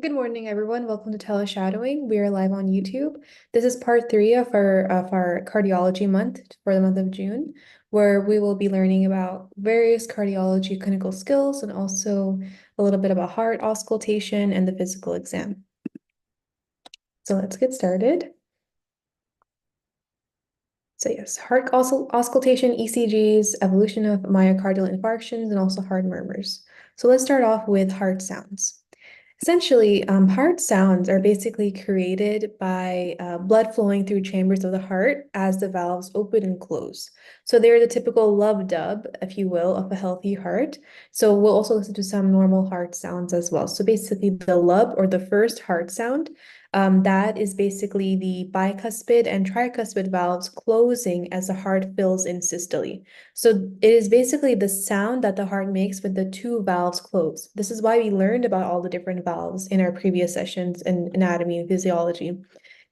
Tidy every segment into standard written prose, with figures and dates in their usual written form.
Good morning, everyone. Welcome to TeleShadowing. We are live on YouTube. This is part 3 of our cardiology month for the month of June, where we will be learning about various cardiology clinical skills and also a little bit about heart auscultation and the physical exam. So let's get started. So yes, heart auscultation, ECGs, evolution of myocardial infarctions, and also heart murmurs. So let's start off with heart sounds. Essentially, heart sounds are basically created by blood flowing through chambers of the heart as the valves open and close. So they're the typical lub dub, if you will, of a healthy heart. So we'll also listen to some normal heart sounds as well. So basically the lub or the first heart sound, that is basically the bicuspid and tricuspid valves closing as the heart fills in systole. So it is basically the sound that the heart makes when the two valves close. This is why we learned about all the different valves in our previous sessions in anatomy and physiology.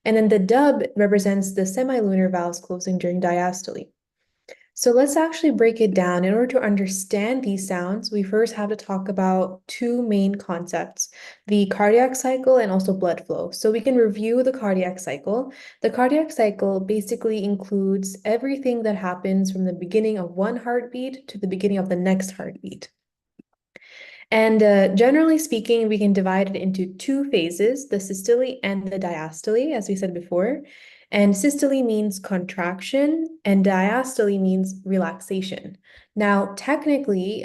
And then the dub represents the semilunar valves closing during diastole. So let's actually break it down. In order to understand these sounds, we first have to talk about two main concepts, the cardiac cycle and also blood flow. So we can review the cardiac cycle. The cardiac cycle basically includes everything that happens from the beginning of one heartbeat to the beginning of the next heartbeat. And generally speaking, we can divide it into two phases, the systole and the diastole, as we said before. And systole means contraction and diastole means relaxation. Now, technically,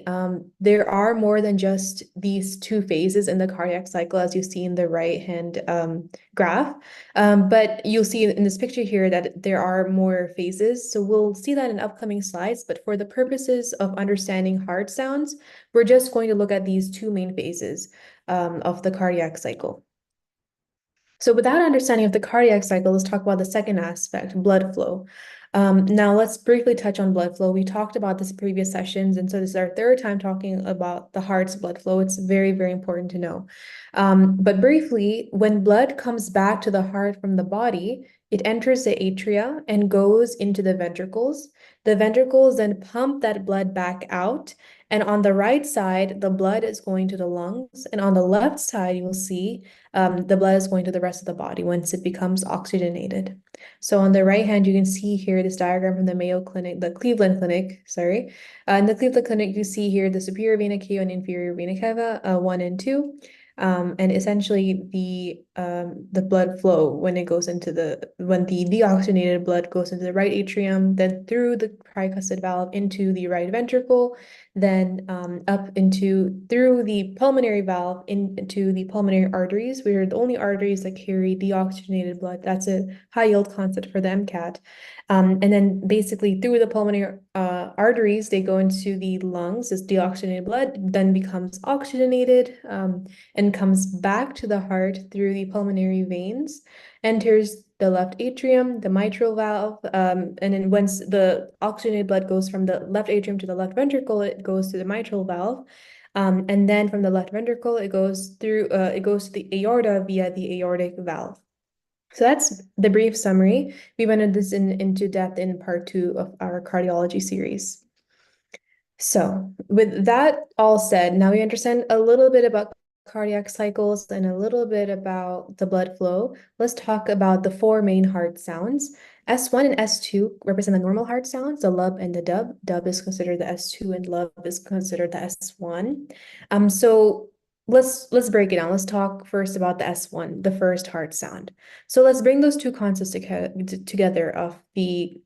there are more than just these two phases in the cardiac cycle, as you see in the right-hand graph. But you'll see in this picture here that there are more phases. So we'll see that in upcoming slides. But for the purposes of understanding heart sounds, we're just going to look at these two main phases of the cardiac cycle. So with that understanding of the cardiac cycle, let's talk about the second aspect, blood flow. Now let's briefly touch on blood flow. We talked about this in previous sessions, and so this is our third time talking about the heart's blood flow. It's very, very important to know. But briefly, when blood comes back to the heart from the body, it enters the atria and goes into the ventricles. The ventricles then pump that blood back out. And on the right side, the blood is going to the lungs. And on the left side, you'll see the blood is going to the rest of the body once it becomes oxygenated. So on the right hand, you can see here this diagram from the Mayo Clinic, the Cleveland Clinic, sorry. In the Cleveland Clinic, you see here the superior vena cava and inferior vena cava, 1 and 2. And essentially the blood flow when the deoxygenated blood goes into the right atrium, then through the tricuspid valve into the right ventricle, then up through the pulmonary valve into the pulmonary arteries. We are the only arteries that carry deoxygenated blood. That's a high yield concept for the MCAT. And then basically through the pulmonary arteries, they go into the lungs. This deoxygenated blood then becomes oxygenated and comes back to the heart through the pulmonary veins, enters the left atrium, the mitral valve, and then once the oxygenated blood goes from the left atrium to the left ventricle, it goes to the mitral valve. And then from the left ventricle, it goes to the aorta via the aortic valve. So that's the brief summary. We went into this into depth in part 2 of our cardiology series. So with that all said, now we understand a little bit about cardiac cycles and a little bit about the blood flow. Let's talk about the 4 main heart sounds. S1 and S2 represent the normal heart sounds, the lub and the dub. Dub is considered the S2 and lub is considered the S1. So let's break it down. Let's talk first about the S1, the first heart sound. So let's bring those two concepts together of the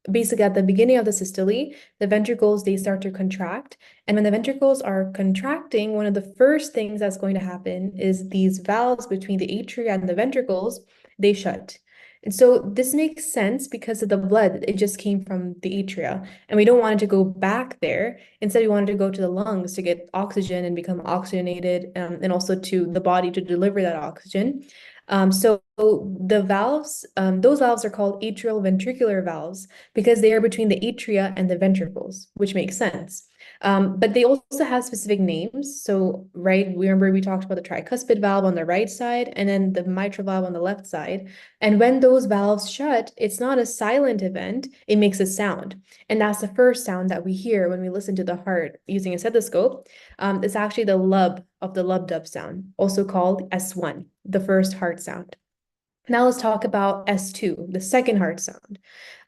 basically at the beginning of the systole, the ventricles, they start to contract. And when the ventricles are contracting, one of the first things that's going to happen is these valves between the atria and the ventricles, they shut. And so this makes sense because of the blood, it just came from the atria. And we don't want it to go back there. Instead, we wanted to go to the lungs to get oxygen and become oxygenated, and also to the body to deliver that oxygen. So the valves, those valves are called atrial ventricular valves because they are between the atria and the ventricles, which makes sense. But they also have specific names. So, right, remember we talked about the tricuspid valve on the right side and then the mitral valve on the left side. And when those valves shut, it's not a silent event, it makes a sound. And that's the first sound that we hear when we listen to the heart using a stethoscope. It's actually the lub of the lub-dub sound, also called S1, the first heart sound. Now let's talk about S2, the second heart sound.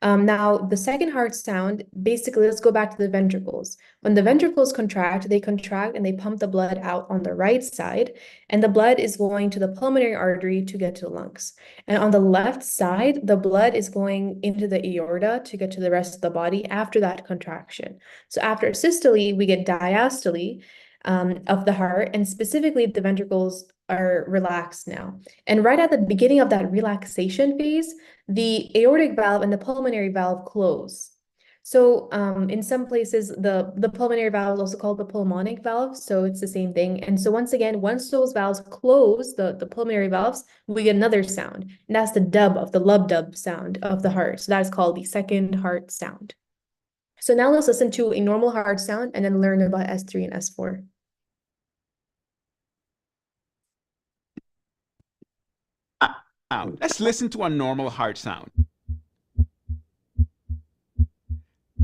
Now, the second heart sound, basically, let's go back to the ventricles. When the ventricles contract and they pump the blood out on the right side, and the blood is going to the pulmonary artery to get to the lungs. And on the left side, the blood is going into the aorta to get to the rest of the body after that contraction. So after systole, we get diastole of the heart, and specifically the ventricles are relaxed now. And right at the beginning of that relaxation phase, the aortic valve and the pulmonary valve close. So in some places, the pulmonary valve is also called the pulmonic valve. So it's the same thing. And so once again, once those valves close, the pulmonary valves, we get another sound. And that's the dub of the lub-dub sound of the heart. So that is called the second heart sound. So now let's listen to a normal heart sound and then learn about S3 and S4. Let's listen to a normal heart sound.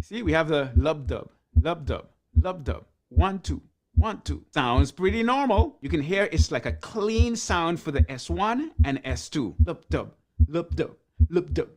See, we have the lub-dub, lub-dub, lub-dub. 1, 2, 1, 2. Sounds pretty normal. You can hear it's like a clean sound for the S1 and S2. Lub-dub, lub-dub, lub-dub.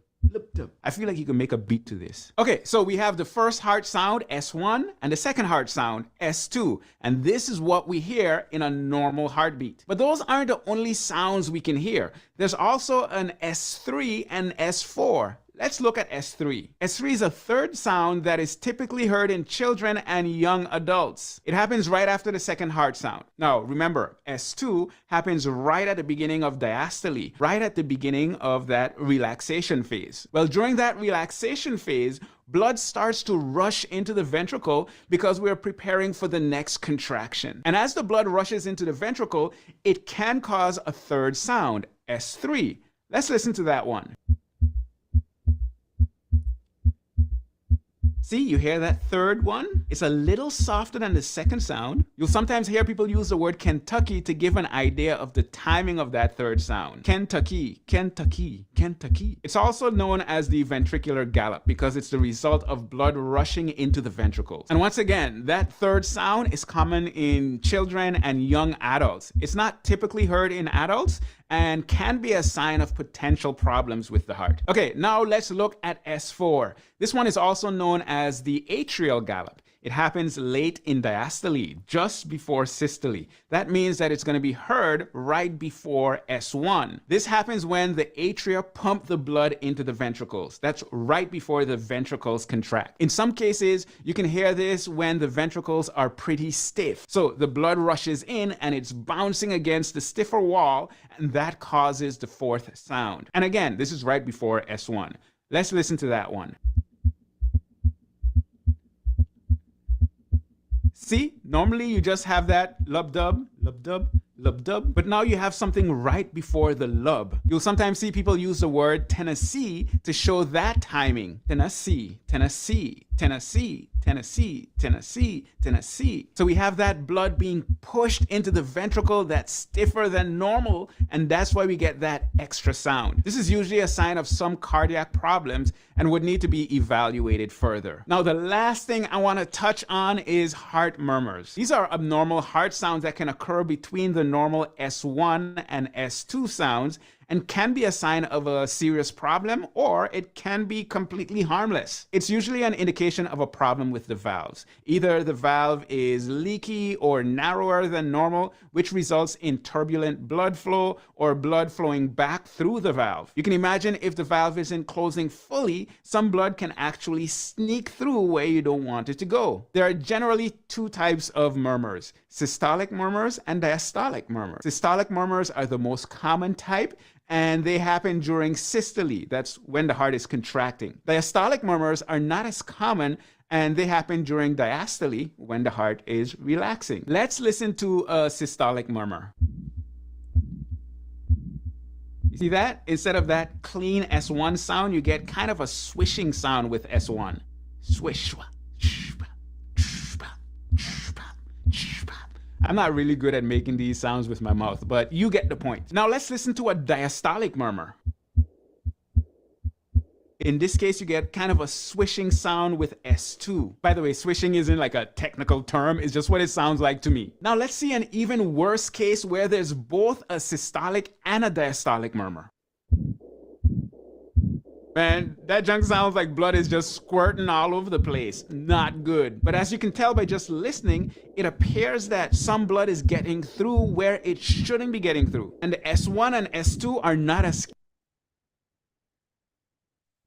I feel like you can make a beat to this. Okay, so we have the first heart sound, S1, and the second heart sound, S2. And this is what we hear in a normal heartbeat. But those aren't the only sounds we can hear. There's also an S3 and S4. Let's look at S3. S3 is a third sound that is typically heard in children and young adults. It happens right after the second heart sound. Now, remember, S2 happens right at the beginning of diastole, right at the beginning of that relaxation phase. Well, during that relaxation phase, blood starts to rush into the ventricle because we're preparing for the next contraction. And as the blood rushes into the ventricle, it can cause a third sound, S3. Let's listen to that one. See, you hear that third one? It's a little softer than the second sound. You'll sometimes hear people use the word Kentucky to give an idea of the timing of that third sound. Kentucky, Kentucky, Kentucky. It's also known as the ventricular gallop because it's the result of blood rushing into the ventricles. And once again, that third sound is common in children and young adults. It's not typically heard in adults and can be a sign of potential problems with the heart. Okay, now let's look at S4. This one is also known as the atrial gallop. It happens late in diastole, just before systole. That means that it's going to be heard right before S1. This happens when the atria pump the blood into the ventricles. That's right before the ventricles contract. In some cases, you can hear this when the ventricles are pretty stiff. So the blood rushes in and it's bouncing against the stiffer wall, and that causes the fourth sound. And again, this is right before S1. Let's listen to that one. See, normally you just have that lub-dub, lub-dub, lub-dub, but now you have something right before the lub. You'll sometimes see people use the word Tennessee to show that timing. Tennessee, Tennessee, Tennessee, Tennessee, Tennessee, Tennessee. So we have that blood being pushed into the ventricle that's stiffer than normal, and that's why we get that extra sound. This is usually a sign of some cardiac problems and would need to be evaluated further. Now, the last thing I want to touch on is heart murmurs. These are abnormal heart sounds that can occur between the normal S1 and S2 sounds and can be a sign of a serious problem, or it can be completely harmless. It's usually an indication of a problem with the valves. Either the valve is leaky or narrower than normal, which results in turbulent blood flow or blood flowing back through the valve. You can imagine if the valve isn't closing fully, some blood can actually sneak through where you don't want it to go. There are generally two types of murmurs: systolic murmurs and diastolic murmurs. Systolic murmurs are the most common type, and they happen during systole. That's when the heart is contracting. Diastolic murmurs are not as common, and they happen during diastole when the heart is relaxing. Let's listen to a systolic murmur. You See that? Instead of that clean S1 sound, you get kind of a swishing sound with S1. Swish. I'm not really good at making these sounds with my mouth, but you get the point. Now let's listen to a diastolic murmur. In this case, you get kind of a swishing sound with S2. By the way, swishing isn't like a technical term, it's just what it sounds like to me. Now let's see an even worse case where there's both a systolic and a diastolic murmur. Man, that junk sounds like blood is just squirting all over the place. Not good. But as you can tell by just listening, it appears that some blood is getting through where it shouldn't be getting through. And the S1 and S2 are not as...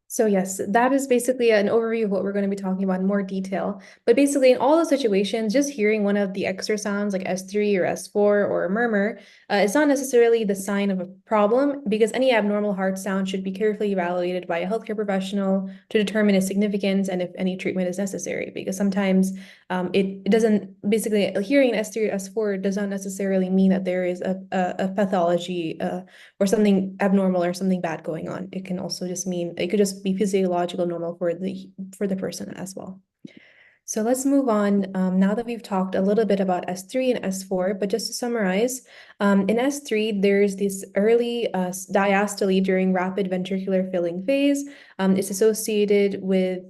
So yes, that is basically an overview of what we're going to be talking about in more detail. But basically, in all those situations, just hearing one of the extra sounds like S3 or S4 or a murmur is not necessarily the sign of a problem, because any abnormal heart sound should be carefully evaluated by a healthcare professional to determine its significance and if any treatment is necessary. Because sometimes it doesn't, basically hearing an S3 or S4 does not necessarily mean that there is a pathology or something abnormal or something bad going on. It can also just mean, it could just be physiological normal for the person as well. So let's move on now that we've talked a little bit about S3 and S4, but just to summarize, in S3, there's this early diastole during rapid ventricular filling phase. It's associated with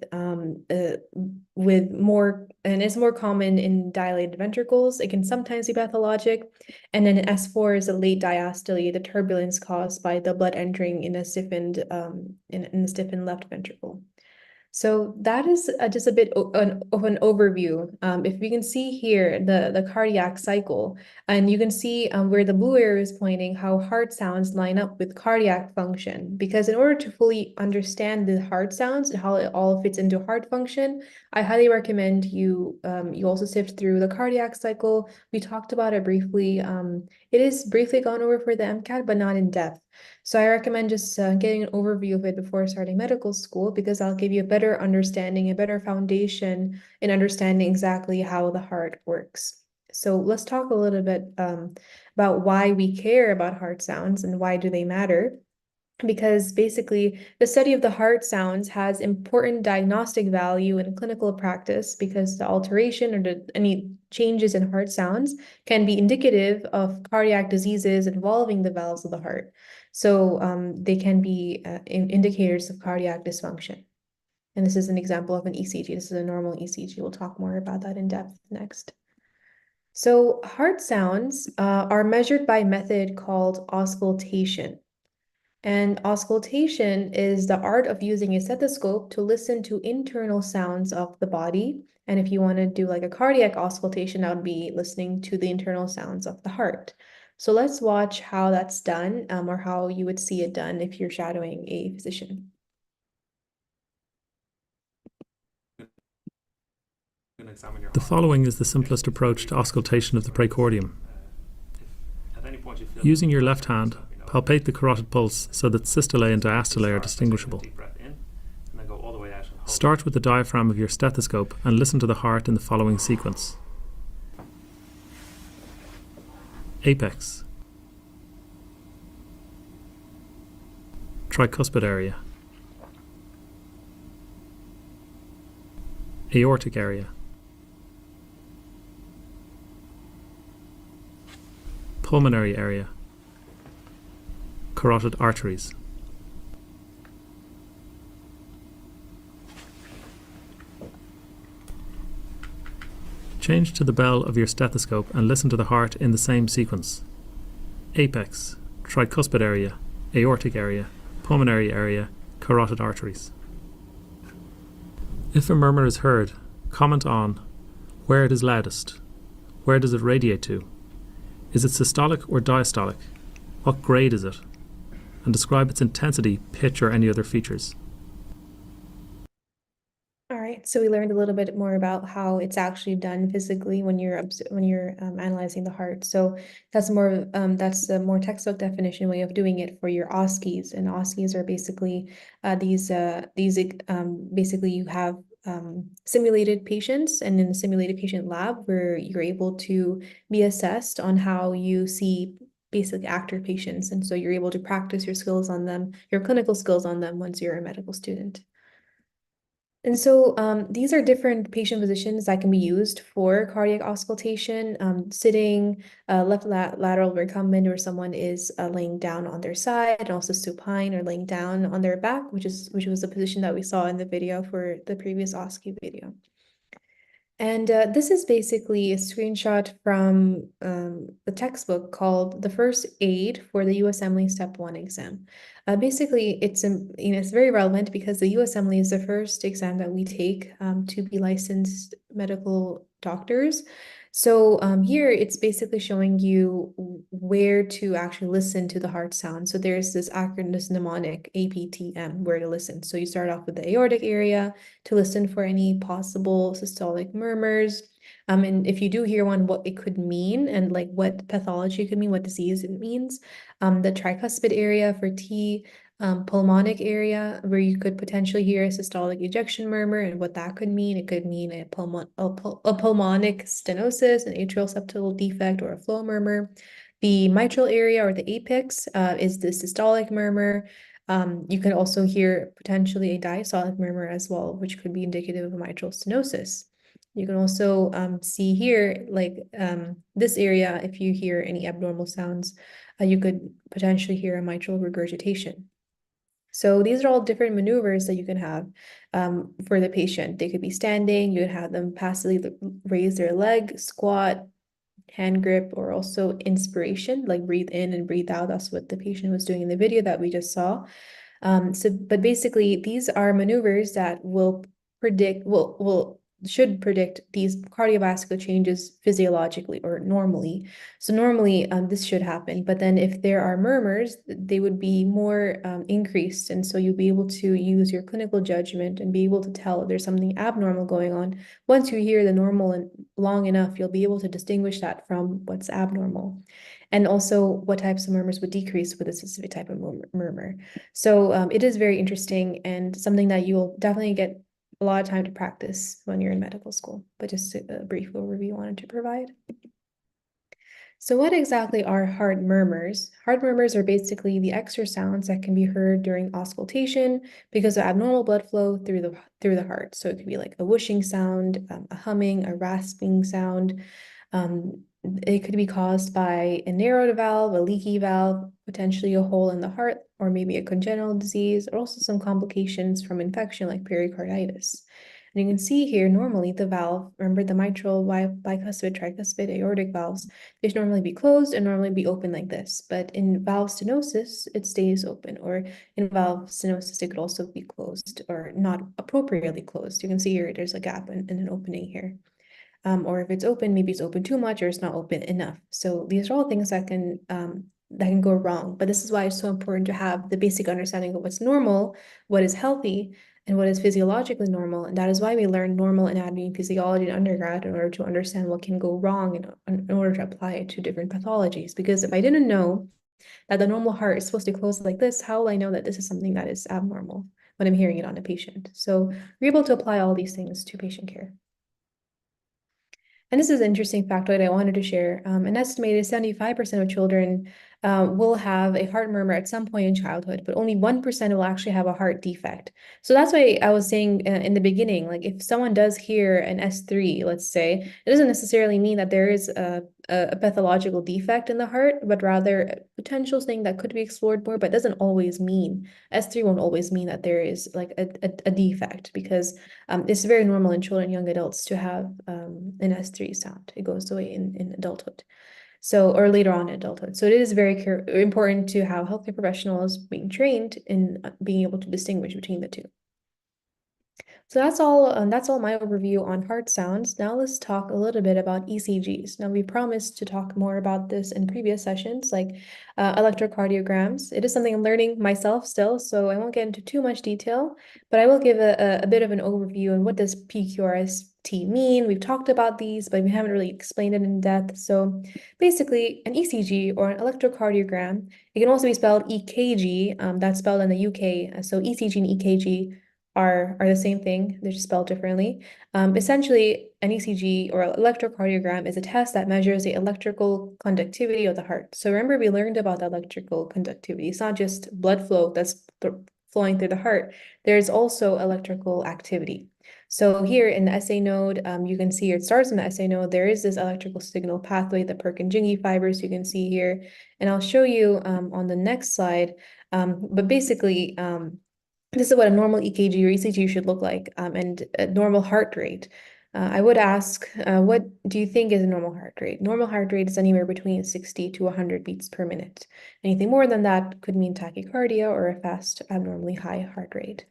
more, and it's more common in dilated ventricles. It can sometimes be pathologic. And then S4 is a late diastole, the turbulence caused by the blood entering in a stiffened, in a stiffened left ventricle. So that is just a bit of an overview. If we can see here the cardiac cycle, and you can see where the blue arrow is pointing how heart sounds line up with cardiac function. Because in order to fully understand the heart sounds and how it all fits into heart function, I highly recommend you you also sift through the cardiac cycle. We talked about it briefly. It is briefly gone over for the MCAT, but not in depth. So I recommend just getting an overview of it before starting medical school, because I'll give you a better understanding, a better foundation in understanding exactly how the heart works. So let's talk a little bit about why we care about heart sounds and why do they matter. Because basically the study of the heart sounds has important diagnostic value in clinical practice, because the alteration or any changes in heart sounds can be indicative of cardiac diseases involving the valves of the heart. So they can be indicators of cardiac dysfunction. And this is an example of an ECG. This is a normal ECG. We'll talk more about that in depth next. So heart sounds are measured by a method called auscultation. And auscultation is the art of using a stethoscope to listen to internal sounds of the body. And if you want to do like a cardiac auscultation, that would be listening to the internal sounds of the heart. So let's watch how that's done, or how you would see it done if you're shadowing a physician. The following is the simplest approach to auscultation of the precordium. Using your left hand, palpate the carotid pulse so that systole and diastole are distinguishable. Start with the diaphragm of your stethoscope and listen to the heart in the following sequence. Apex, tricuspid area, aortic area, pulmonary area, carotid arteries. Change to the bell of your stethoscope and listen to the heart in the same sequence. Apex, tricuspid area, aortic area, pulmonary area, carotid arteries. If a murmur is heard, comment on where it is loudest, where does it radiate to, is it systolic or diastolic, what grade is it, and describe its intensity, pitch, or any other features. All right, so we learned a little bit more about how it's actually done physically when you're analyzing the heart. So that's a more textbook definition way of doing it for your OSCEs. And OSCEs are basically basically you have simulated patients, and in the simulated patient lab where you're able to be assessed on how you see basically actor patients. And so you're able to practice your skills on them, your clinical skills on them once you're a medical student. And so these are different patient positions that can be used for cardiac auscultation. Sitting, left lateral recumbent, where someone is laying down on their side, and also supine or laying down on their back, which was the position that we saw in the video for the previous OSCE video. And this is basically a screenshot from the textbook called The First Aid for the USMLE Step 1 exam. Basically, it's very relevant because the USMLE is the first exam that we take to be licensed medical doctors. So here it's basically showing you where to actually listen to the heart sound. So there's this acronym, this mnemonic, APTM, where to listen. So you start off with the aortic area to listen for any possible systolic murmurs. And if you do hear one, what it could mean and like what pathology it could mean, what disease it means. The tricuspid area for T, pulmonic area where you could potentially hear a systolic ejection murmur and what that could mean. It could mean a pulmonic stenosis, an atrial septal defect, or a flow murmur. The mitral area or the apex is the systolic murmur. You could also hear potentially a diastolic murmur as well, which could be indicative of mitral stenosis. You can also see here, like this area, if you hear any abnormal sounds, you could potentially hear a mitral regurgitation. So these are all different maneuvers that you can have for the patient. They could be standing, you could have them passively raise their leg, squat, hand grip, or also inspiration, like breathe in and breathe out. That's what the patient was doing in the video that we just saw. But basically, these are maneuvers that should predict these cardiovascular changes physiologically or normally. So normally, this should happen. But then if there are murmurs, they would be more increased. And so you'll be able to use your clinical judgment and be able to tell if there's something abnormal going on. Once you hear the normal and long enough, you'll be able to distinguish that from what's abnormal. And also what types of murmurs would decrease with a specific type of murmur. So it is very interesting and something that you will definitely get a lot of time to practice when you're in medical school, but just a brief overview I wanted to provide. So what exactly are heart murmurs? Heart murmurs are basically the extra sounds that can be heard during auscultation because of abnormal blood flow through the heart. So it could be like a whooshing sound, a humming, a rasping sound. It could be caused by a narrowed valve, a leaky valve, potentially a hole in the heart, or maybe a congenital disease, or also some complications from infection like pericarditis. And you can see here, normally the valve, remember the mitral, bicuspid, tricuspid, aortic valves, they should normally be closed and normally be open like this. But in valve stenosis, it stays open, or in valve stenosis, it could also be closed or not appropriately closed. You can see here, there's a gap and an opening here. Or if it's open, maybe it's open too much or it's not open enough. So these are all things that can go wrong. But this is why it's so important to have the basic understanding of what's normal, what is healthy, and what is physiologically normal. And that is why we learn normal anatomy and physiology in undergrad in order to understand what can go wrong in order to apply it to different pathologies. Because if I didn't know that the normal heart is supposed to close like this, how will I know that this is something that is abnormal when I'm hearing it on a patient? So we're able to apply all these things to patient care. And this is an interesting factoid I wanted to share. An estimated 75% of children will have a heart murmur at some point in childhood, but only 1% will actually have a heart defect. So that's why I was saying in the beginning, like if someone does hear an S3, let's say, it doesn't necessarily mean that there is a pathological defect in the heart, but rather a potential thing that could be explored more, but doesn't always mean, S3 won't always mean that there is like a defect, because it's very normal in children and young adults to have an S3 sound. It goes away in adulthood. So, or later on in adulthood. So it is very important to have healthcare professionals being trained in being able to distinguish between the two. So that's all my overview on heart sounds. Now let's talk a little bit about ECGs. Now we promised to talk more about this in previous sessions, like electrocardiograms. It is something I'm learning myself still, so I won't get into too much detail, but I will give a bit of an overview on what does PQRST mean. We've talked about these, but we haven't really explained it in depth. So basically, an ECG or an electrocardiogram, it can also be spelled EKG, that's spelled in the UK. So ECG and EKG are the same thing. They're just spelled differently. Essentially, an ECG or electrocardiogram is a test that measures the electrical conductivity of the heart. So remember, we learned about the electrical conductivity. It's not just blood flow that's flowing through the heart. There's also electrical activity. So here in the SA node, you can see it starts in the SA node. There is this electrical signal pathway, the Purkinje fibers you can see here. And I'll show you on the next slide. But basically, this is what a normal EKG or ECG should look like, and a normal heart rate. I would ask, what do you think is a normal heart rate? Normal heart rate is anywhere between 60 to 100 beats per minute. Anything more than that could mean tachycardia or a fast, abnormally high heart rate.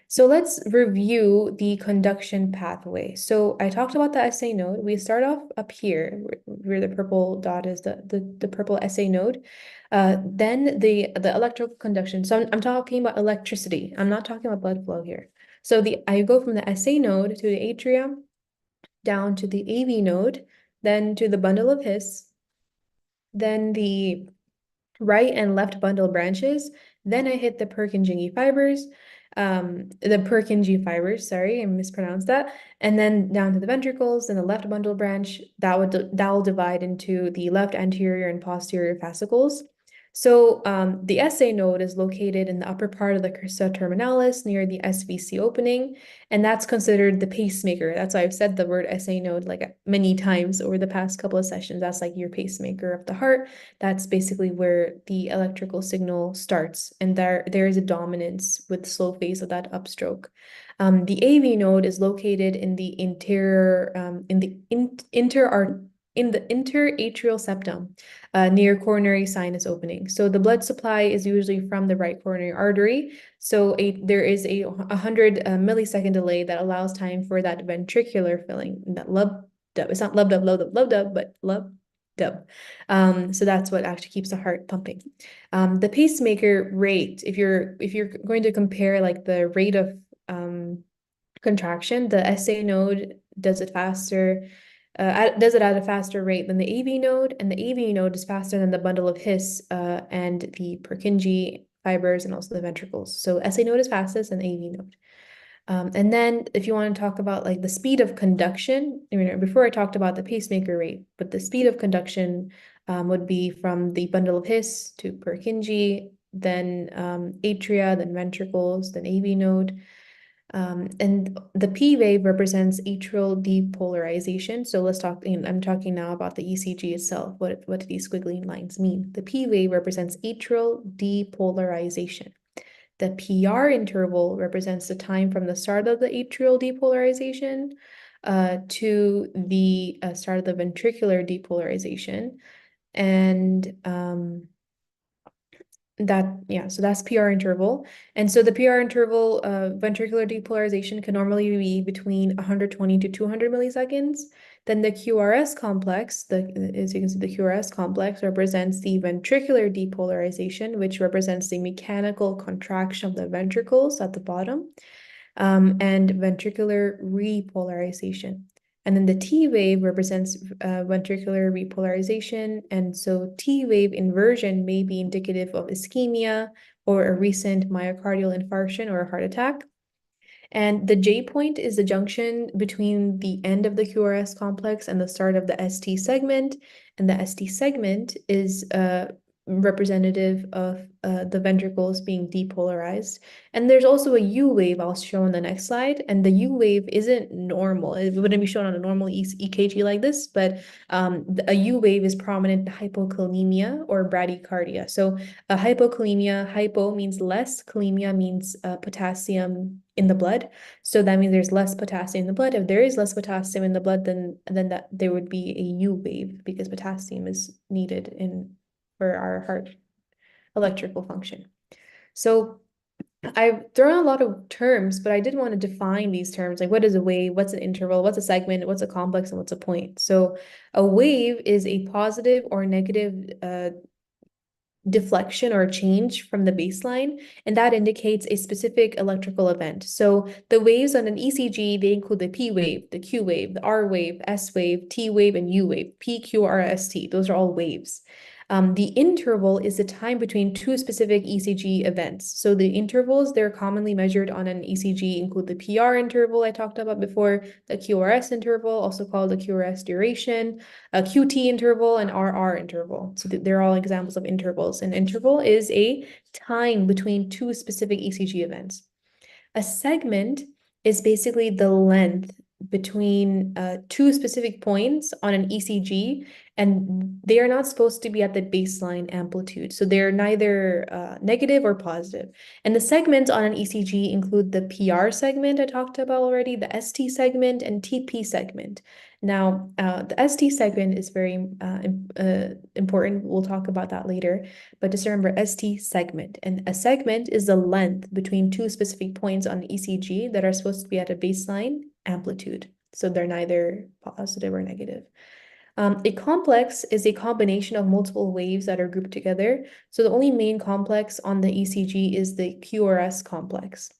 So let's review the conduction pathway. So I talked about the SA node. We start off up here, where the purple dot is the purple SA node. Then the electrical conduction. So I'm talking about electricity. I'm not talking about blood flow here. So I go from the SA node to the atrium, down to the AV node, then to the bundle of His, then the right and left bundle branches. Then I hit the Purkinje fibers, sorry, I mispronounced that. And then down to the ventricles, then the left bundle branch, that will divide into the left anterior and posterior fascicles. So the SA node is located in the upper part of the crista terminalis near the SVC opening, and that's considered the pacemaker. That's why I've said the word SA node like many times over the past couple of sessions. That's like your pacemaker of the heart. That's basically where the electrical signal starts, and there is a dominance with slow phase of that upstroke. The AV node is located in the interior, in the interatrial septum, near coronary sinus opening. So the blood supply is usually from the right coronary artery. So there is a 100 millisecond delay that allows time for that ventricular filling, that lub dub. It's not lub dub, but lub dub. So that's what actually keeps the heart pumping. The pacemaker rate, if you're going to compare like the rate of contraction, the SA node does it faster. Does it at a faster rate than the AV node, and the AV node is faster than the bundle of His and the Purkinje fibers and also the ventricles. So SA node is fastest and AV node. And then if you want to talk about like the speed of conduction, before I talked about the pacemaker rate, but the speed of conduction would be from the bundle of His to Purkinje, then atria, then ventricles, then AV node. And the P wave represents atrial depolarization. So let's talk, I'm talking now about the ECG itself. What do these squiggly lines mean? The P wave represents atrial depolarization. The PR interval represents the time from the start of the atrial depolarization to the start of the ventricular depolarization. And so that's PR interval. And so the PR interval ventricular depolarization can normally be between 120 to 200 milliseconds. Then the QRS complex, as you can see, the QRS complex represents the ventricular depolarization, which represents the mechanical contraction of the ventricles at the bottom, and ventricular repolarization. And then the T wave represents ventricular repolarization. And so T wave inversion may be indicative of ischemia or a recent myocardial infarction or a heart attack. And the J point is the junction between the end of the QRS complex and the start of the ST segment. And the ST segment is representative of the ventricles being depolarized. And there's also a U wave I'll show on the next slide. And the U wave isn't normal. It wouldn't be shown on a normal EKG like this, but a U wave is prominent in hypokalemia or bradycardia. So hypokalemia, hypo means less, kalemia means potassium in the blood. So that means there's less potassium in the blood. If there is less potassium in the blood, then that there would be a U wave because potassium is needed for our heart electrical function. So I've thrown a lot of terms, but I did want to define these terms. Like, what is a wave? What's an interval? What's a segment? What's a complex? And what's a point? So a wave is a positive or negative deflection or change from the baseline, and that indicates a specific electrical event. So the waves on an ECG, they include the P wave, the Q wave, the R wave, S wave, T wave, and U wave, P, Q, R, S, T. Those are all waves. The interval is the time between two specific ECG events. So the intervals, they're commonly measured on an ECG, include the PR interval I talked about before, the QRS interval, also called the QRS duration, a QT interval, and RR interval. So they're all examples of intervals. An interval is a time between two specific ECG events. A segment is basically the length between two specific points on an ECG, and they are not supposed to be at the baseline amplitude. So they're neither negative or positive. And the segments on an ECG include the PR segment I talked about already, the ST segment, and TP segment. Now, the ST segment is very important. We'll talk about that later. But just remember ST segment. And a segment is the length between two specific points on the ECG that are supposed to be at a baseline amplitude. So they're neither positive or negative. A complex is a combination of multiple waves that are grouped together. So the only main complex on the ECG is the QRS complex.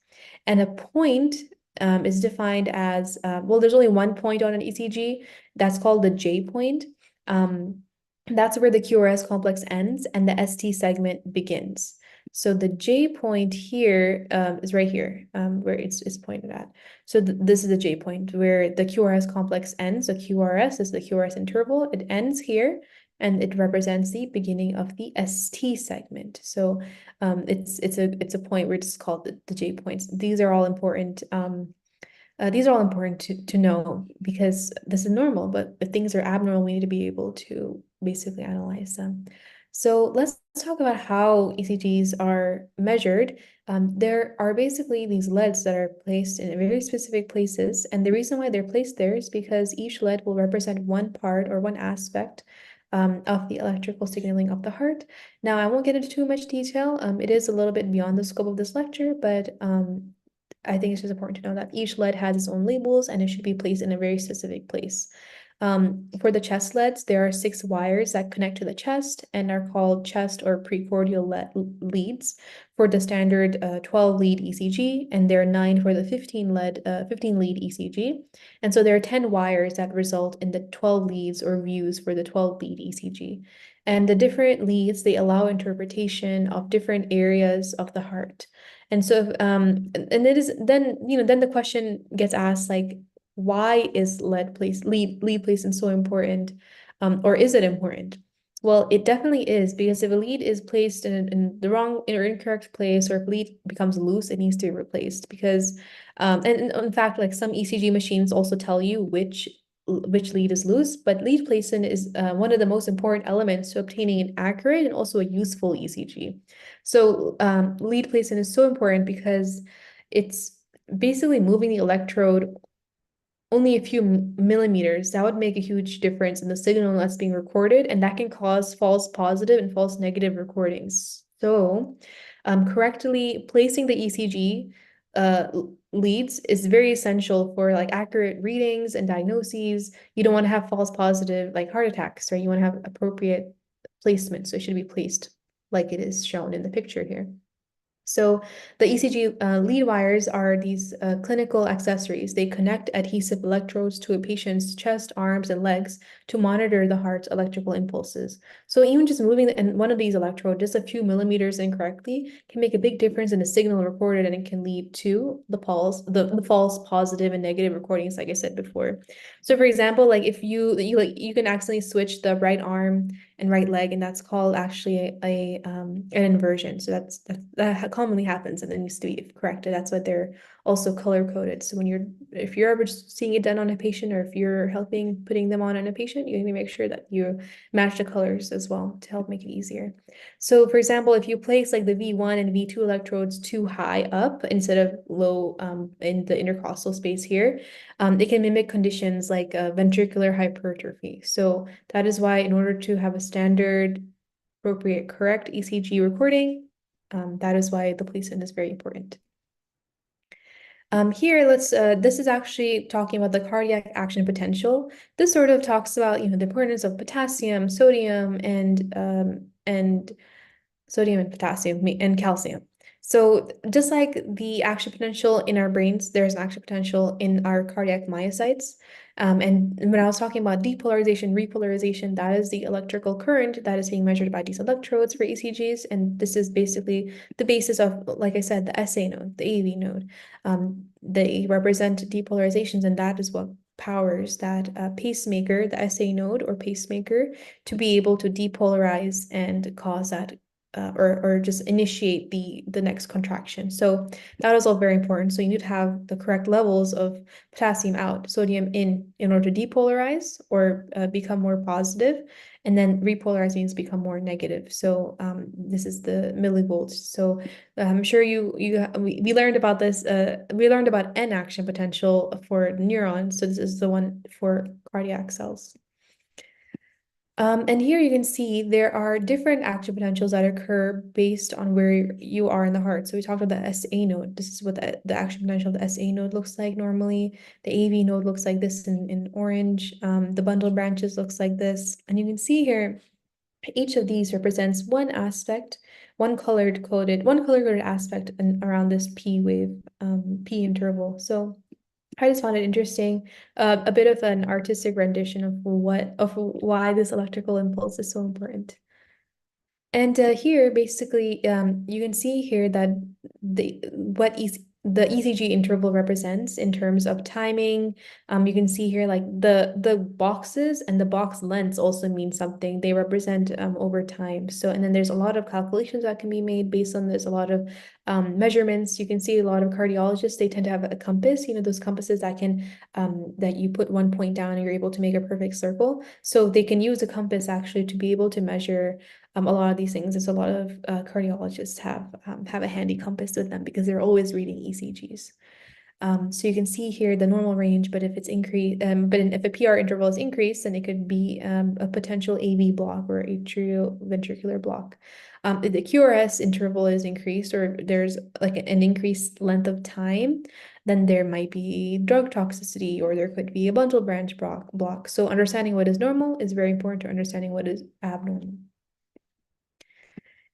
And a point is defined as, well, there's only one point on an ECG. That's called the J point. That's where the QRS complex ends and the ST segment begins. So the J point here is right here, where it's pointed at. So this is the J point where the QRS complex ends. So QRS is the QRS interval. It ends here, and it represents the beginning of the ST segment. So it's a point where it's called the J points. These are all important. These are all important to know because this is normal, but if things are abnormal, we need to be able to basically analyze them. So let's talk about how ECGs are measured. There are basically these LEDs that are placed in very specific places, and the reason why they're placed there is because each LED will represent one part or one aspect of the electrical signaling of the heart. Now, I won't get into too much detail. It is a little bit beyond the scope of this lecture, but I think it's just important to know that each LED has its own labels and it should be placed in a very specific place. For the chest LEDs, there are 6 wires that connect to the chest and are called chest or precordial leads for the standard 12 lead ECG, and there are 9 for the 15 lead 15 lead ECG. And so there are 10 wires that result in the 12 leads or views for the 12 lead ECG. And the different leads, they allow interpretation of different areas of the heart. And so and it is then, then the question gets asked, like, why is lead placement so important, or is it important? Well, it definitely is, because if a lead is placed in the wrong or incorrect place, or if lead becomes loose, it needs to be replaced. Because and in fact, like, some ECG machines also tell you which lead is loose, but lead placement is one of the most important elements to obtaining an accurate and also a useful ECG. So lead placement is so important because it's basically moving the electrode only a few millimeters. That would make a huge difference in the signal that's being recorded, and that can cause false positive and false negative recordings. So correctly placing the ECG leads is very essential for like accurate readings and diagnoses. You don't want to have false positive like heart attacks, right? You want to have appropriate placement, so it should be placed like it is shown in the picture here. So the ECG lead wires are these clinical accessories. They connect adhesive electrodes to a patient's chest, arms, and legs to monitor the heart's electrical impulses. So even just moving one of these electrodes just a few millimeters incorrectly can make a big difference in the signal recorded, and it can lead to the false positive and negative recordings, like I said before. So for example, like if you can accidentally switch the right arm and right leg, and that's called actually an inversion. So that commonly happens, and it needs to be corrected. That's why they're also color coded. So if you're ever seeing it done on a patient, or if you're putting them on a patient, you need to make sure that you match the colors as well to help make it easier. So for example, if you place like the V1 and V2 electrodes too high up instead of low in the intercostal space here, it can mimic conditions like ventricular hypertrophy. So that is why, in order to have a standard, appropriate, correct ECG recording, that is why the placement is very important. Here, this is actually talking about the cardiac action potential. This sort of talks about, the importance of potassium, sodium, and potassium and calcium. So just like the action potential in our brains, there's an action potential in our cardiac myocytes. And when I was talking about depolarization, repolarization, that is the electrical current that is being measured by these electrodes for ECGs. And this is basically the basis of, like I said, the SA node, the AV node. They represent depolarizations, and that is what powers that pacemaker, the SA node or pacemaker, to be able to depolarize and cause that or just initiate the next contraction. So that is all very important. So you need to have the correct levels of potassium out, sodium in order to depolarize or become more positive, and then repolarize means become more negative. So this is the millivolts. So I'm sure we learned about this. We learned about N action potential for neurons. So this is the one for cardiac cells. And here you can see there are different action potentials that occur based on where you are in the heart. So we talked about the SA node. This is what the action potential of the SA node looks like normally. The AV node looks like this in orange. The bundle branches looks like this. And you can see here, each of these represents one aspect, one color-coded aspect around this P wave, P interval. So I just found it interesting, a bit of an artistic rendition of why this electrical impulse is so important. And here, basically, you can see here that the ECG interval represents in terms of timing. You can see here like the boxes and the box lengths also mean something. They represent over time. So, and then there's a lot of calculations that can be made based on this, a lot of measurements. You can see a lot of cardiologists, they tend to have a compass, those compasses that can that you put one point down and you're able to make a perfect circle. So they can use a compass actually to be able to measure a lot of these things. As a lot of cardiologists have a handy compass with them because they're always reading ECGs. So you can see here the normal range, but if it's increased, if a PR interval is increased, then it could be a potential AV block or atrioventricular block. If the QRS interval is increased or there's like an increased length of time, then there might be drug toxicity or there could be a bundle branch block. So understanding what is normal is very important to understanding what is abnormal.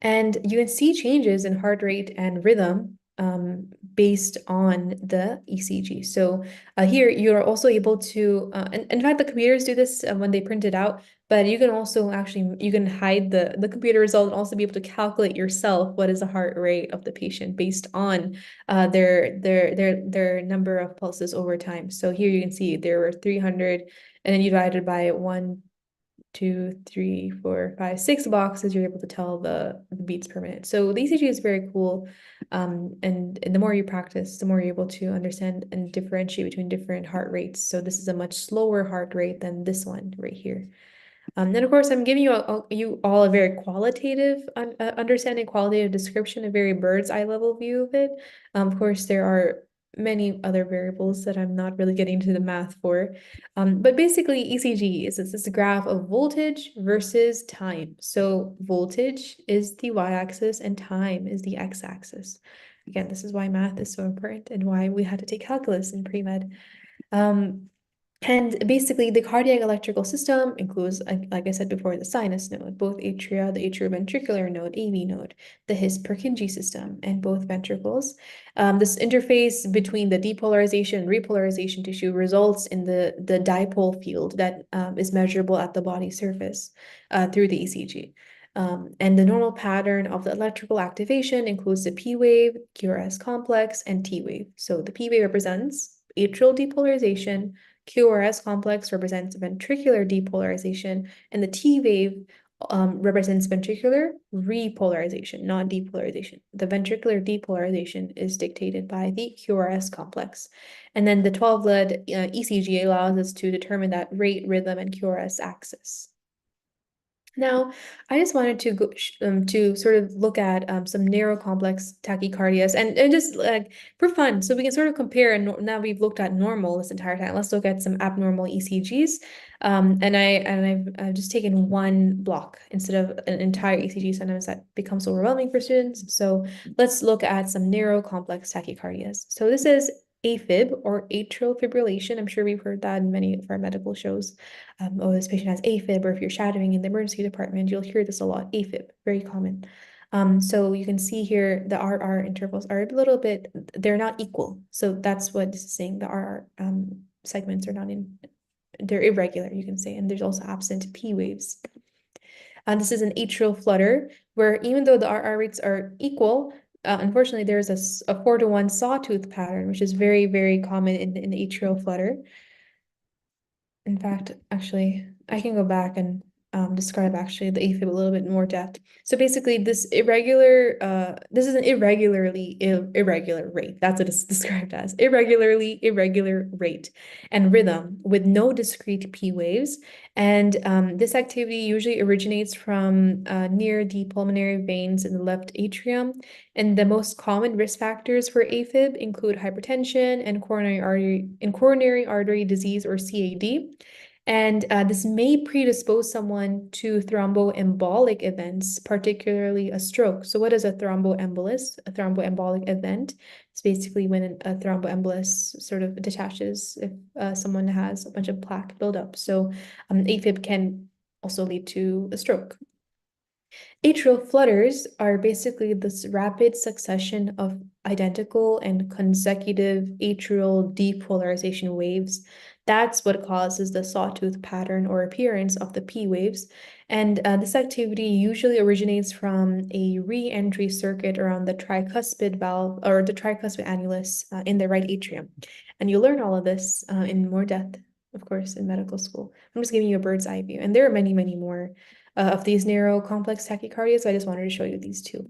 And you can see changes in heart rate and rhythm based on the ECG. So here you're also able to, and in fact, the computers do this when they print it out, but you can also you can hide the computer result and also be able to calculate yourself what is the heart rate of the patient based on their number of pulses over time. So here you can see there were 300, and then you divided by 1, 2, 3, 4, 5, 6 boxes, you're able to tell the beats per minute. So the ECG is very cool. And the more you practice, the more you're able to understand and differentiate between different heart rates. So this is a much slower heart rate than this one right here. Then of course, I'm giving you all a very qualitative understanding, qualitative description, a very bird's eye level view of it. Of course, there are many other variables that I'm not really getting to the math for. But basically, ECG is this graph of voltage versus time. So voltage is the y-axis and time is the x-axis. Again, this is why math is so important and why we had to take calculus in pre-med. And basically, the cardiac electrical system includes, like I said before, the sinus node, both atria, the atrioventricular node, AV node, the His-Purkinje system, and both ventricles. This interface between the depolarization and repolarization tissue results in the dipole field that is measurable at the body surface through the ECG. And the normal pattern of the electrical activation includes the P wave, QRS complex, and T wave. So the P wave represents atrial depolarization, QRS complex represents ventricular depolarization, and the T wave represents ventricular repolarization, not depolarization. The ventricular depolarization is dictated by the QRS complex. And then the 12-lead ECG allows us to determine that rate, rhythm, and QRS axis. Now, I just wanted to go to sort of look at some narrow complex tachycardias and just like for fun, so we can sort of compare. And now we've looked at normal this entire time. Let's look at some abnormal ECGs. And I've just taken one block instead of an entire ECG. Sometimes that becomes overwhelming for students. So let's look at some narrow complex tachycardias. So this is AFib or atrial fibrillation. I'm sure we've heard that in many of our medical shows. Oh, this patient has AFib, or if you're shadowing in the emergency department, you'll hear this a lot. AFib, very common. So you can see here the RR intervals are a little bit, they're not equal. So that's what this is saying. The RR segments are not in they're irregular, you can say, and there's also absent P waves. This is an atrial flutter, where even though the RR rates are equal, unfortunately, there's a 4-to-1 sawtooth pattern, which is very, very common in the atrial flutter. In fact, actually, I can go back and describe actually the AFib a little bit more depth. So basically, this is an irregularly irregular rate. That's what it's described as. Irregularly irregular rate and rhythm with no discrete P waves. And this activity usually originates from near the pulmonary veins in the left atrium. And the most common risk factors for AFib include hypertension and coronary artery disease, or CAD. And this may predispose someone to thromboembolic events, particularly a stroke. So what is a thromboembolus? A thromboembolic event is basically when a thromboembolus sort of detaches if someone has a bunch of plaque buildup. So AFib can also lead to a stroke. Atrial flutters are basically this rapid succession of identical and consecutive atrial depolarization waves. That's what causes the sawtooth pattern or appearance of the P waves. And this activity usually originates from a re-entry circuit around the tricuspid valve or the tricuspid annulus in the right atrium. And you'll learn all of this in more depth, of course, in medical school. I'm just giving you a bird's eye view. And there are many, many more of these narrow complex tachycardias. So I just wanted to show you these two.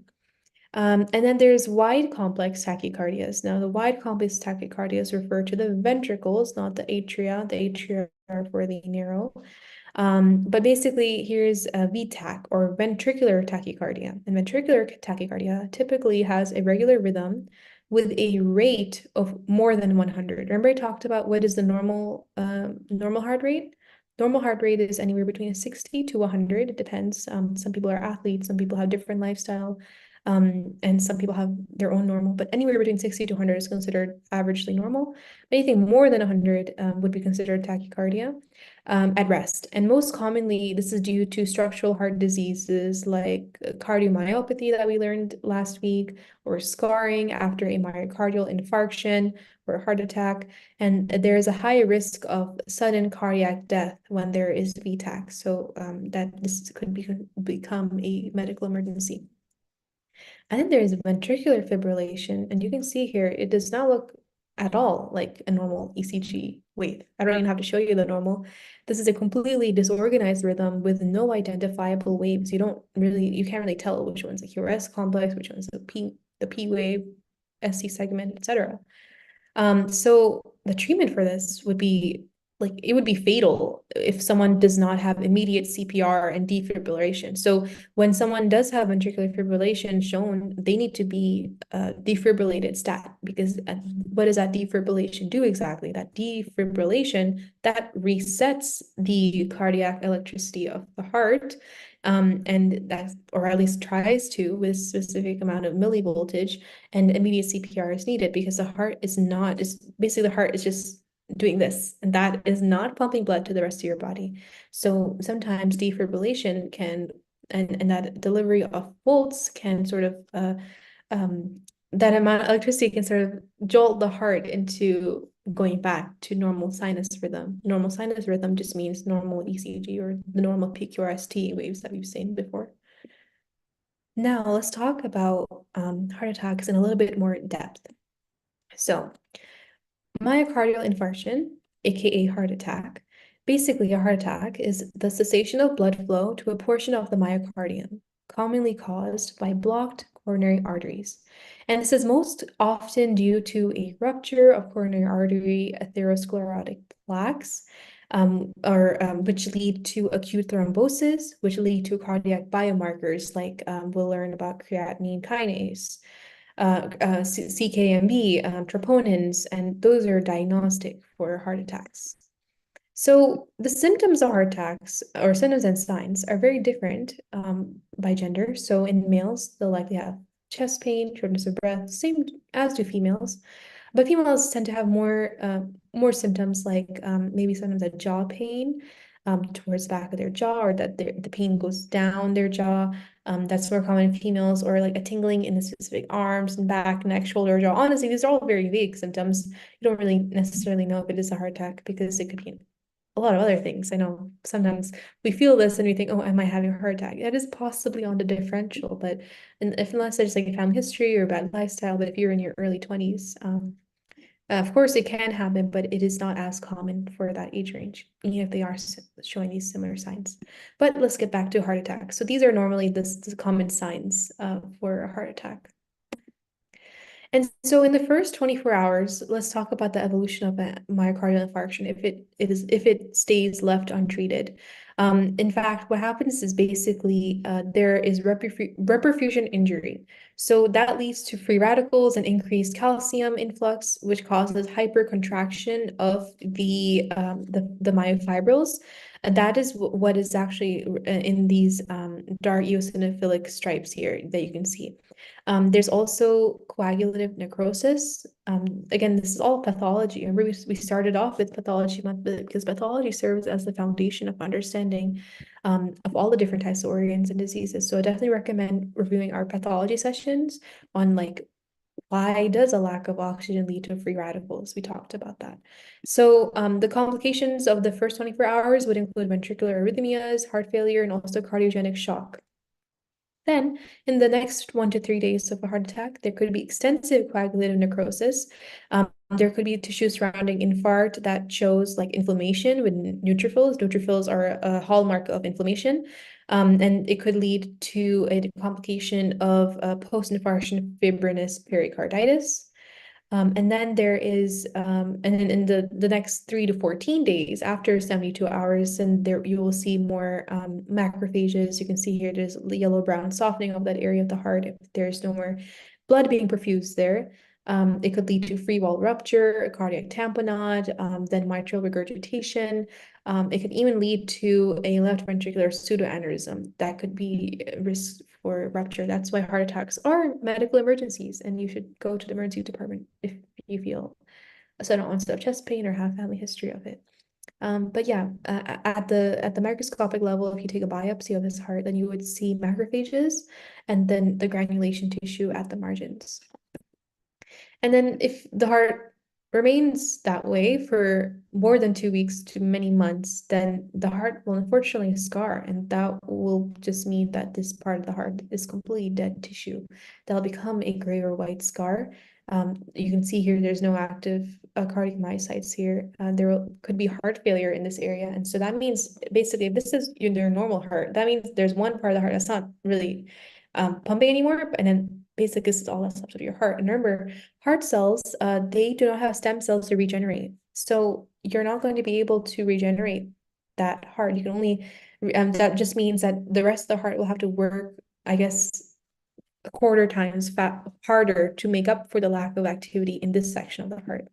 And then there's wide complex tachycardias. Now, the wide complex tachycardias refer to the ventricles, not the atria. The atria are for the narrow. But basically, here's a VTach, or ventricular tachycardia. And ventricular tachycardia typically has a regular rhythm with a rate of more than 100. Remember I talked about what is the normal heart rate? Normal heart rate is anywhere between 60 to 100. It depends. Some people are athletes, some people have different lifestyle, and some people have their own normal, but anywhere between 60 to 100 is considered averagely normal. Anything more than 100 would be considered tachycardia at rest. And most commonly, this is due to structural heart diseases like cardiomyopathy that we learned last week, or scarring after a myocardial infarction or a heart attack. And there is a higher risk of sudden cardiac death when there is VTach, so that this could become a medical emergency. And then there is ventricular fibrillation, and you can see here, it does not look at all like a normal ECG wave. I don't even have to show you the normal. This is a completely disorganized rhythm with no identifiable waves. You can't really tell which one's a QRS complex, which one's the P wave, SC segment, etc. So the treatment for this would be it would be fatal if someone does not have immediate CPR and defibrillation. So when someone does have ventricular fibrillation shown, they need to be defibrillated stat, because what does that defibrillation do exactly? That defibrillation, that resets the cardiac electricity of the heart, and that's, or at least tries to, with specific amount of millivoltage, and immediate CPR is needed because the heart is basically the heart is just doing this, and that is not pumping blood to the rest of your body. So sometimes defibrillation can, and that delivery of volts can sort of that amount of electricity can sort of jolt the heart into going back to normal sinus rhythm. Normal sinus rhythm just means normal ECG, or the normal PQRST waves that we've seen before. Now let's talk about heart attacks in a little bit more depth. So myocardial infarction, aka heart attack. Basically, a heart attack is the cessation of blood flow to a portion of the myocardium, commonly caused by blocked coronary arteries. And this is most often due to a rupture of coronary artery atherosclerotic plaques, which lead to acute thrombosis, which lead to cardiac biomarkers like we'll learn about creatinine kinase, CKMB, troponins, and those are diagnostic for heart attacks. So the symptoms of heart attacks, or symptoms and signs, are very different by gender. So in males, they'll likely have chest pain, shortness of breath, same as do females. But females tend to have more symptoms, like maybe sometimes a jaw pain towards the back of their jaw, or that the pain goes down their jaw. That's more common in females, or like a tingling in the specific arms and back, neck, shoulder, jaw. Honestly, these are all very vague symptoms. You don't really necessarily know if it is a heart attack because it could be a lot of other things. I know sometimes we feel this and we think, oh, am I having a heart attack? That is possibly on the differential, but unless there's like a family history or a bad lifestyle, but if you're in your early 20s, of course it can happen, but it is not as common for that age range, even if they are showing these similar signs. But let's get back to heart attack. So these are normally the common signs for a heart attack. And so in the first 24 hours, let's talk about the evolution of a myocardial infarction if it stays left untreated. In fact, what happens is basically there is reperfusion injury. So that leads to free radicals and increased calcium influx, which causes hypercontraction of the myofibrils. And that is what is actually in these dark eosinophilic stripes here that you can see. There's also coagulative necrosis. Again, this is all pathology. Remember, we started off with pathology month because pathology serves as the foundation of understanding of all the different types of organs and diseases. So I definitely recommend reviewing our pathology sessions on like why does a lack of oxygen lead to free radicals? We talked about that. So the complications of the first 24 hours would include ventricular arrhythmias, heart failure, and also cardiogenic shock. Then, in the next 1 to 3 days of a heart attack, there could be extensive coagulative necrosis. There could be tissue surrounding infarct that shows like inflammation with neutrophils. Neutrophils are a hallmark of inflammation. And it could lead to a complication of post-infarction fibrinous pericarditis. And then there is, and then in the next 3 to 14 days after 72 hours, and there you will see more macrophages. You can see here there's yellow-brown softening of that area of the heart if there's no more blood being perfused there. It could lead to free wall rupture, a cardiac tamponade, then mitral regurgitation. It could even lead to a left ventricular pseudoaneurysm that could be a risk for rupture. That's why heart attacks are medical emergencies, and you should go to the emergency department if you feel a sudden onset of chest pain or have family history of it. But yeah, at the microscopic level, if you take a biopsy of his heart, then you would see macrophages and then the granulation tissue at the margins. And then if the heart remains that way for more than 2 weeks to many months, then the heart will unfortunately scar, and that will just mean that this part of the heart is completely dead tissue. That'll become a gray or white scar. You can see here there's no active cardiac myocytes here. Could be heart failure in this area. And so that means basically if this is your normal heart, that means there's one part of the heart that's not really pumping anymore. And then basically this is all that's left of your heart. And remember, heart cells, they do not have stem cells to regenerate. So you're not going to be able to regenerate that heart. You can only, that just means that the rest of the heart will have to work, I guess, a quarter times harder to make up for the lack of activity in this section of the heart.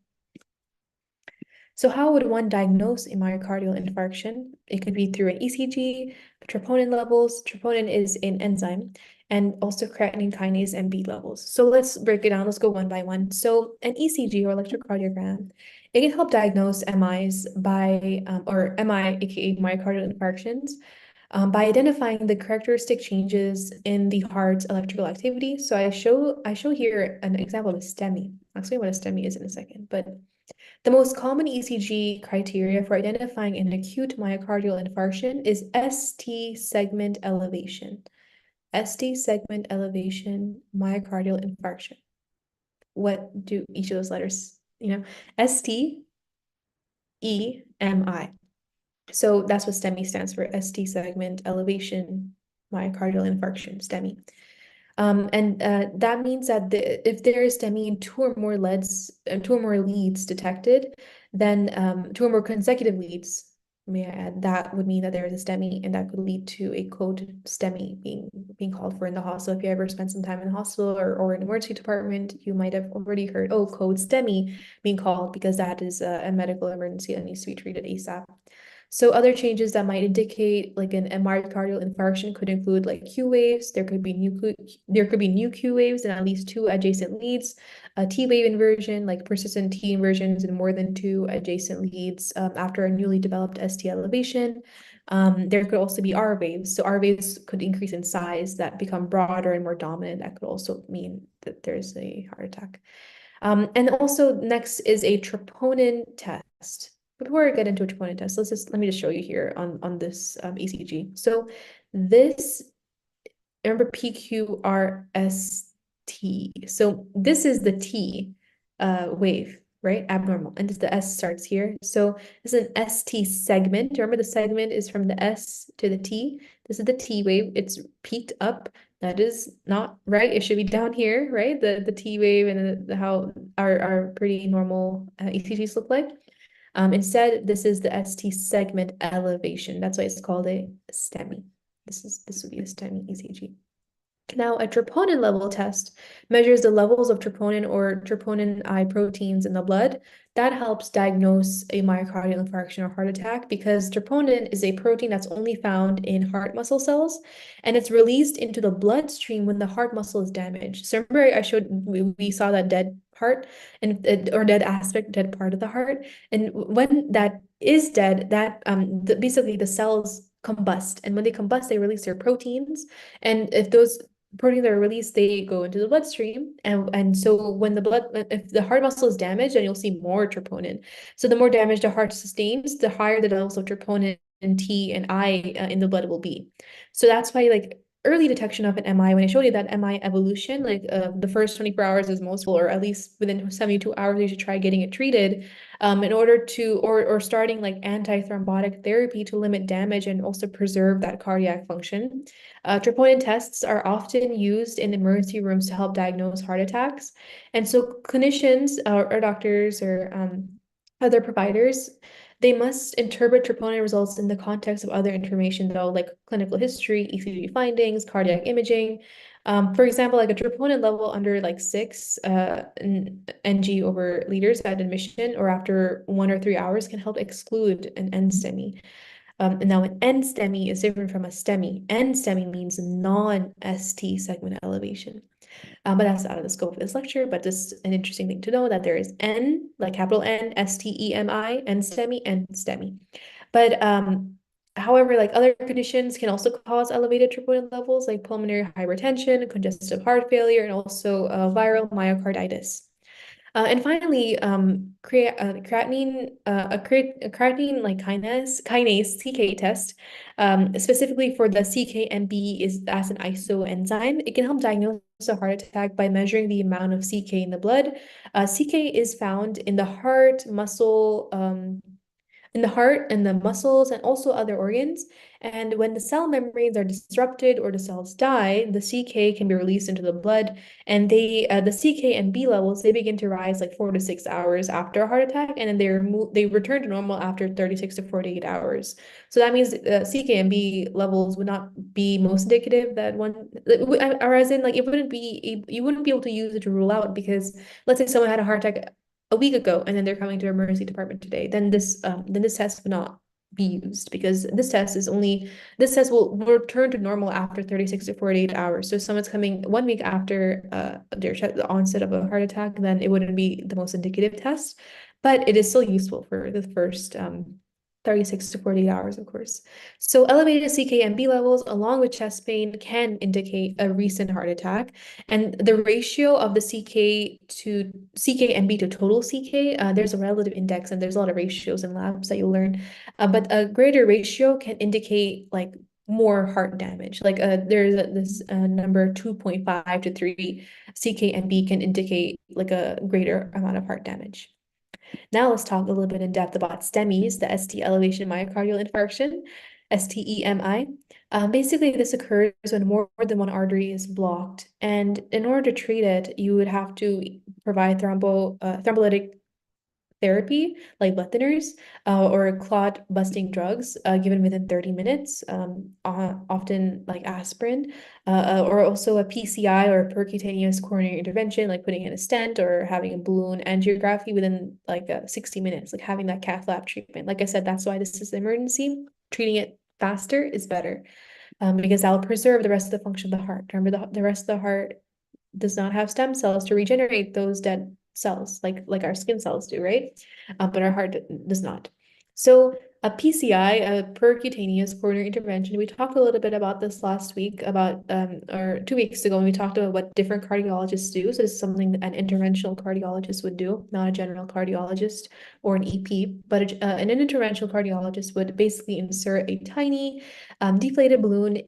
So how would one diagnose a myocardial infarction? It could be through an ECG, troponin levels. Troponin is an enzyme, and also creatinine kinase and B levels. So let's break it down. Let's go one by one. So an ECG or electrocardiogram, it can help diagnose MIs by, or MI, aka myocardial infarctions, by identifying the characteristic changes in the heart's electrical activity. So I show here an example of a STEMI. I'll explain what a STEMI is in a second, but the most common ECG criteria for identifying an acute myocardial infarction is ST segment elevation. ST segment elevation, myocardial infarction. What do each of those letters, ST, E, M, I. So that's what STEMI stands for, ST segment elevation, myocardial infarction, STEMI. And that means that if there is STEMI in two or more leads detected, then 2 or more consecutive leads, may I add, that would mean that there is a STEMI, and that could lead to a code STEMI being called for in the hospital. If you ever spent some time in the hospital or in the emergency department, you might have already heard, oh, code STEMI being called, because that is a medical emergency that needs to be treated ASAP. So other changes that might indicate like a myocardial infarction could include like Q waves. There could be new Q waves in at least 2 adjacent leads, a T wave inversion, like persistent T inversions in more than 2 adjacent leads after a newly developed ST elevation. There could also be R waves. So R waves could increase in size that become broader and more dominant. That could also mean that there's a heart attack. And also next is a troponin test. before I get into a troponin test, let me just show you here on this ECG. So this, remember PQRST. So this is the T wave, right? Abnormal. And the S starts here. So this is an ST segment. Remember the segment is from the S to the T. This is the T wave. It's peaked up. That is not right. It should be down here, right? The T wave and how our pretty normal ECGs look like. Instead, this is the ST segment elevation. That's why it's called a STEMI. This would be a STEMI ECG. Now, a troponin level test measures the levels of troponin or troponin I proteins in the blood. That helps diagnose a myocardial infarction or heart attack because troponin is a protein that's only found in heart muscle cells, and it's released into the bloodstream when the heart muscle is damaged. So remember, we saw that dead heart and or dead aspect, dead part of the heart, and when that is dead, that basically the cells combust, and when they combust, they release their proteins, and if those proteins are released, they go into the bloodstream. And so when if the heart muscle is damaged, then you'll see more troponin. So the more damage the heart sustains, the higher the levels of troponin and T and I in the blood will be. So that's why like early detection of an MI, when I showed you that MI evolution, like the first 24 hours is most, or at least within 72 hours, you should try getting it treated in order to, or starting like antithrombotic therapy to limit damage and also preserve that cardiac function. Troponin tests are often used in emergency rooms to help diagnose heart attacks. And so clinicians or doctors or other providers, they must interpret troponin results in the context of other information, though, like clinical history, ECG findings, cardiac imaging. For example, like a troponin level under like 6 ng over liters at admission or after 1 or 3 hours can help exclude an NSTEMI. And now an NSTEMI is different from a STEMI. NSTEMI means non-ST segment elevation. But that's out of the scope of this lecture, but this is an interesting thing to know that there is N, like capital N, STEMI, NSTEMI, and STEMI. But however, like other conditions can also cause elevated troponin levels, like pulmonary hypertension, congestive heart failure, and also viral myocarditis. And finally, creatinine, a creatinine like kinase CK test, specifically for the CKMB is as an isoenzyme. It can help diagnose a heart attack by measuring the amount of CK in the blood. CK is found in the heart, in the heart and the muscles and also other organs. And when the cell membranes are disrupted or the cells die, the CK can be released into the blood, and the CK and B levels, they begin to rise like 4 to 6 hours after a heart attack, and then they return to normal after 36 to 48 hours. So that means CK and B levels would not be most indicative that one, or as in like you wouldn't be able to use it to rule out, because let's say someone had a heart attack a week ago and then they're coming to the emergency department today, then this test would not be used, because this test will return to normal after 36 to 48 hours. So if someone's coming 1 week after the onset of a heart attack, then it wouldn't be the most indicative test, but it is still useful for the first 36 to 48 hours, of course. So elevated CK and B levels along with chest pain can indicate a recent heart attack. And the ratio of the CK and B to total CK, there's a relative index and there's a lot of ratios in labs that you'll learn. But a greater ratio can indicate like more heart damage. Like there's this number 2.5 to 3 CK and B can indicate like a greater amount of heart damage. Now let's talk a little bit in depth about STEMIs, the ST elevation myocardial infarction, STEMI. Basically, this occurs when more than one artery is blocked, and in order to treat it, you would have to provide thrombolytic therapy, like blood thinners, or clot busting drugs given within 30 minutes, often like aspirin, or also a PCI or percutaneous coronary intervention, like putting in a stent or having a balloon angiography within like 60 minutes, like having that cath lab treatment. Like I said, that's why this is an emergency. Treating it faster is better, because that will preserve the rest of the function of the heart. Remember, the rest of the heart does not have stem cells to regenerate those dead cells like our skin cells do, right? But our heart does not. So A PCI, a percutaneous coronary intervention. We talked a little bit about this last week, or 2 weeks ago, when we talked about what different cardiologists do. So this is something that an interventional cardiologist would do, not a general cardiologist or an EP, but an interventional cardiologist would basically insert a tiny deflated balloon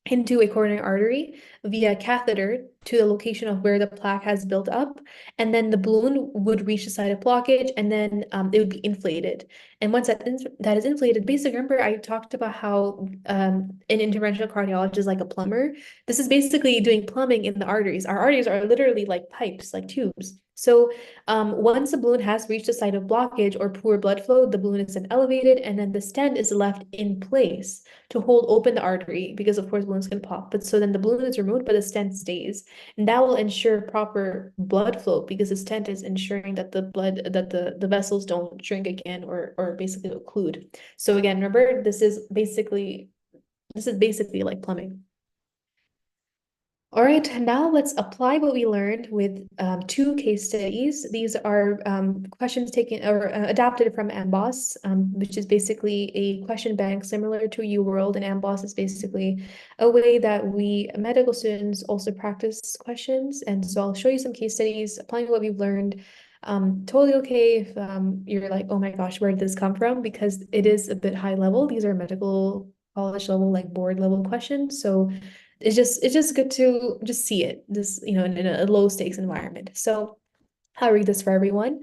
into a coronary artery via catheter to the location of where the plaque has built up, and then the balloon would reach the site of blockage, and then it would be inflated. And once that is inflated, basically, remember I talked about how an interventional cardiologist is like a plumber. This is basically doing plumbing in the arteries. Our arteries are literally like pipes, like tubes. So once the balloon has reached the site of blockage or poor blood flow, the balloon is then elevated, and then the stent is left in place to hold open the artery, because of course balloons can pop. But so then the balloon is removed, but the stent stays, and that will ensure proper blood flow, because the stent is ensuring that the vessels don't shrink again or basically occlude. So again, remember, this is basically like plumbing. All right, now let's apply what we learned with 2 case studies. These are questions taken or adapted from AMBOSS, which is basically a question bank similar to UWorld, and AMBOSS is basically a way that we medical students also practice questions. And so I'll show you some case studies applying what we've learned. Totally okay if you're like, oh my gosh, where did this come from? Because it is a bit high level. These are medical college level, like board level questions. So it's just good to just see it, just, in a low stakes environment. So I'll read this for everyone.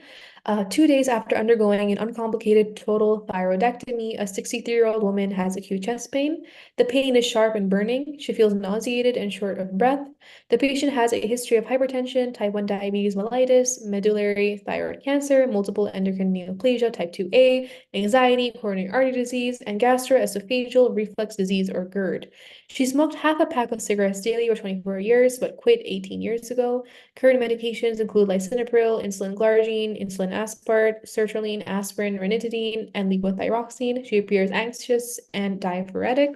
2 days after undergoing an uncomplicated total thyroidectomy, a 63-year-old woman has acute chest pain. The pain is sharp and burning. She feels nauseated and short of breath. The patient has a history of hypertension, type 1 diabetes mellitus, medullary thyroid cancer, multiple endocrine neoplasia type 2A, anxiety, coronary artery disease, and gastroesophageal reflux disease, or GERD. She smoked half a pack of cigarettes daily for 24 years, but quit 18 years ago. Current medications include lisinopril, insulin glargine, insulin aspart, sertraline, aspirin, ranitidine, and levothyroxine. She appears anxious and diaphoretic.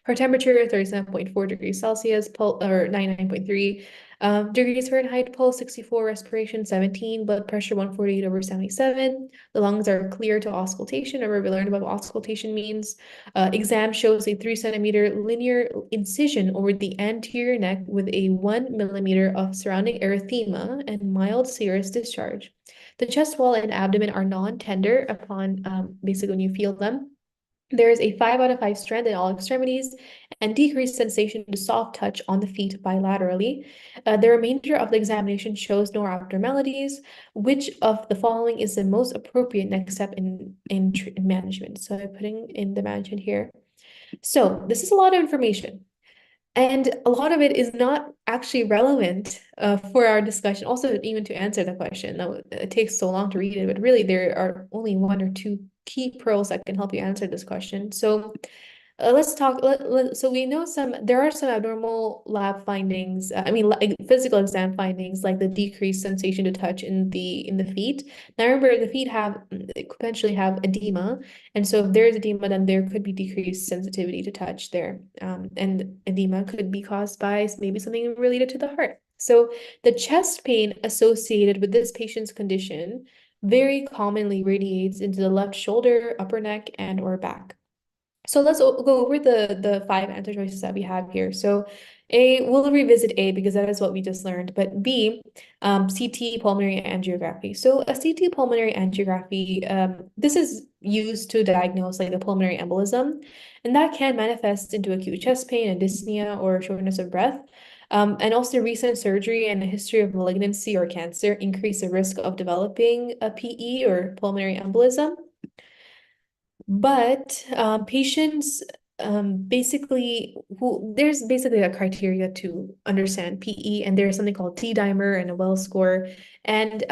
Her temperature is 37.4 degrees Celsius, or 99.3 degrees Fahrenheit, pulse 64, respiration 17, blood pressure 148/77. The lungs are clear to auscultation. Remember, we learned about what auscultation means. Exam shows a 3 centimeter linear incision over the anterior neck with a 1 millimeter of surrounding erythema and mild serous discharge. The chest wall and abdomen are non-tender upon basically when you feel them. There is a 5 out of 5 strength in all extremities and decreased sensation to soft touch on the feet bilaterally. The remainder of the examination shows no abnormalities. Which of the following is the most appropriate next step in management? So I'm putting in the management here. So this is a lot of information, and a lot of it is not actually relevant for our discussion. Also, even to answer the question, it takes so long to read it, but really there are only 1 or 2 key pearls that can help you answer this question. So let's talk. So we know there are some abnormal lab findings. Like physical exam findings, like the decreased sensation to touch in the feet. Now remember, the feet potentially have edema, and so if there is edema, then there could be decreased sensitivity to touch there. And edema could be caused by maybe something related to the heart. So the chest pain associated with this patient's condition very commonly radiates into the left shoulder, upper neck, and or back. So let's go over the 5 answer choices that we have here. So A, we'll revisit A because that is what we just learned, but B, CT pulmonary angiography. So a CT pulmonary angiography, this is used to diagnose like a pulmonary embolism, and that can manifest into acute chest pain and dyspnea or shortness of breath. And also recent surgery and a history of malignancy or cancer increase the risk of developing a PE or pulmonary embolism. But patients there's basically a criteria to understand PE, and there's something called D-dimer and a Wells score. And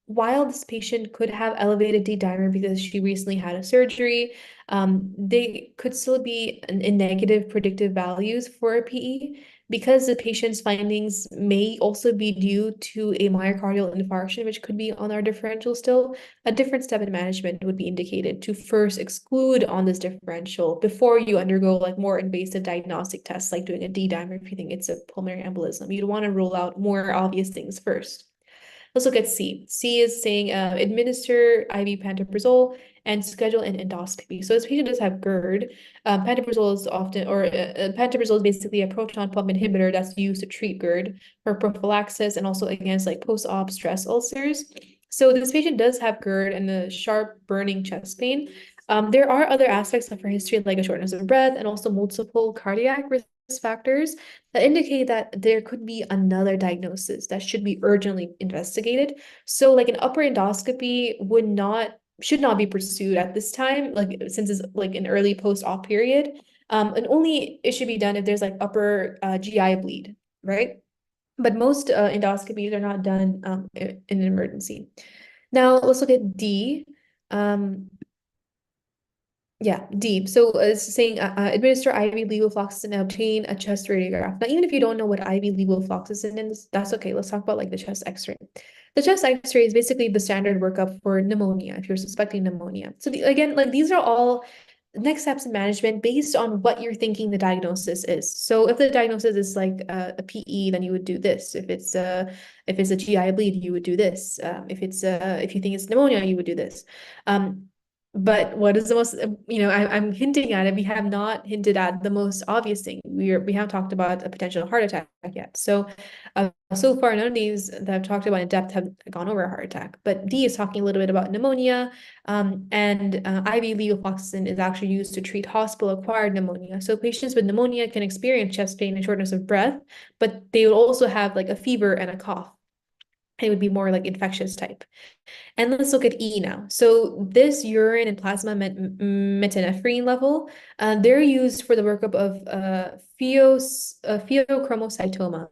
while this patient could have elevated D-dimer because she recently had a surgery, they could still be in negative predictive values for a PE, because the patient's findings may also be due to a myocardial infarction, which could be on our differential still. A different step in management would be indicated to first exclude on this differential before you undergo like more invasive diagnostic tests, like doing a D-dimer if you think it's a pulmonary embolism. You'd want to rule out more obvious things first. Let's look at C. C is saying administer IV pantoprazole and schedule an endoscopy. So this patient does have GERD. Pantoprazole is often, or pantoprazole is basically a proton pump inhibitor that's used to treat GERD for prophylaxis and also against like post-op stress ulcers. So this patient does have GERD and a sharp burning chest pain. There are other aspects of her history, like a shortness of breath and also multiple cardiac risk factors that indicate that there could be another diagnosis that should be urgently investigated. So like an upper endoscopy should not be pursued at this time, like since it's like an early post-op period. And only it should be done if there's like upper GI bleed, right? But most endoscopies are not done in an emergency. Now let's look at D. Yeah, D. So it's saying administer IV levofloxacin and obtain a chest radiograph. Now, even if you don't know what IV levofloxacin is, that's okay. Let's talk about like the chest X-ray. The chest X-ray is basically the standard workup for pneumonia if you're suspecting pneumonia. So again, like these are all next steps in management based on what you're thinking the diagnosis is. So if the diagnosis is like a PE, then you would do this. If it's a GI bleed, you would do this. If you think it's pneumonia, you would do this. But what is the most, I'm hinting at it. We have not hinted at the most obvious thing. We haven't talked about a potential heart attack yet. So, so far, none of these that I've talked about in depth have gone over a heart attack. But D is talking a little bit about pneumonia, and IV levofloxacin is actually used to treat hospital-acquired pneumonia. So patients with pneumonia can experience chest pain and shortness of breath, but they will also have like a fever and a cough. It would be more like infectious type. And let's look at E now. So this urine and plasma metanephrine level, they're used for the workup of pheochromocytoma.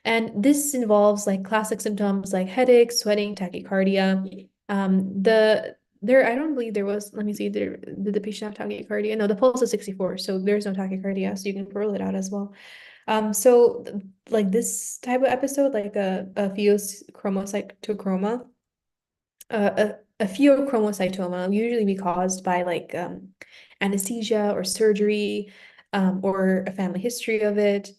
And this involves like classic symptoms like headache, sweating, tachycardia. I don't believe there was, let me see, did the patient have tachycardia? No, the pulse is 64, so there's no tachycardia, so you can rule it out as well. So like this type of episode, like a pheochromocytoma, a pheochromocytoma will usually be caused by like anesthesia or surgery, or a family history of it.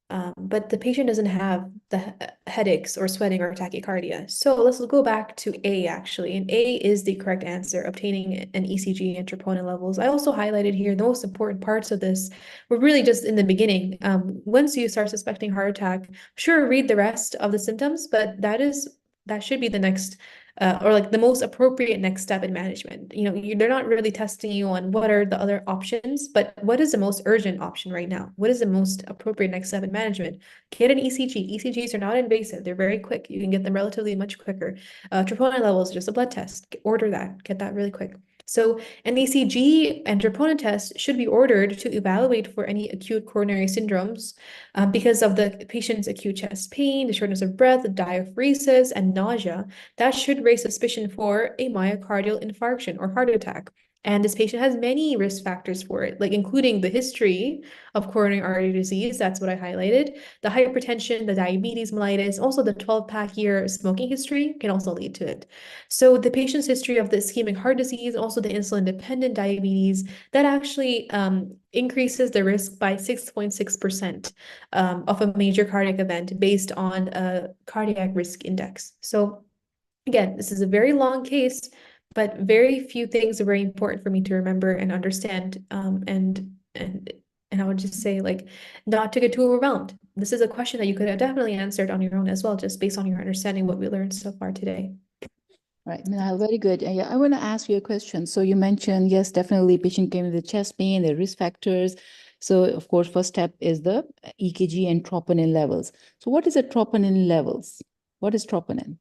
But the patient doesn't have the headaches or sweating or tachycardia. So let's go back to A actually. And A is the correct answer, obtaining an ECG and troponin levels. I also highlighted here the most important parts of this were really just in the beginning. Once you start suspecting heart attack, sure, read the rest of the symptoms, but that should be the next or like the most appropriate next step in management. They're not really testing you on what are the other options, but what is the most urgent option right now? What is the most appropriate next step in management? Get an ECG. ECGs are not invasive. They're very quick. You can get them relatively much quicker. Troponin levels, just a blood test. Order that. Get that really quick. So an ECG and troponin test should be ordered to evaluate for any acute coronary syndromes because of the patient's acute chest pain, the shortness of breath, the diaphoresis, and nausea. That should raise suspicion for a myocardial infarction or heart attack. And this patient has many risk factors for it, like including the history of coronary artery disease. That's what I highlighted. The hypertension, the diabetes mellitus, also the 12-pack year smoking history can also lead to it. So the patient's history of the ischemic heart disease, also the insulin-dependent diabetes, that actually increases the risk by 6.6% of a major cardiac event based on a cardiac risk index. So again, this is a very long case, but very few things are very important for me to remember and understand. And I would just say, like, not to get too overwhelmed. This is a question that you could have definitely answered on your own as well, just based on your understanding what we learned so far today. Right, Minal, very good. Yeah, I want to ask you a question. So you mentioned, yes, definitely patient came with the chest pain, the risk factors. So of course, first step is the EKG and troponin levels. So what is the troponin levels? What is troponin?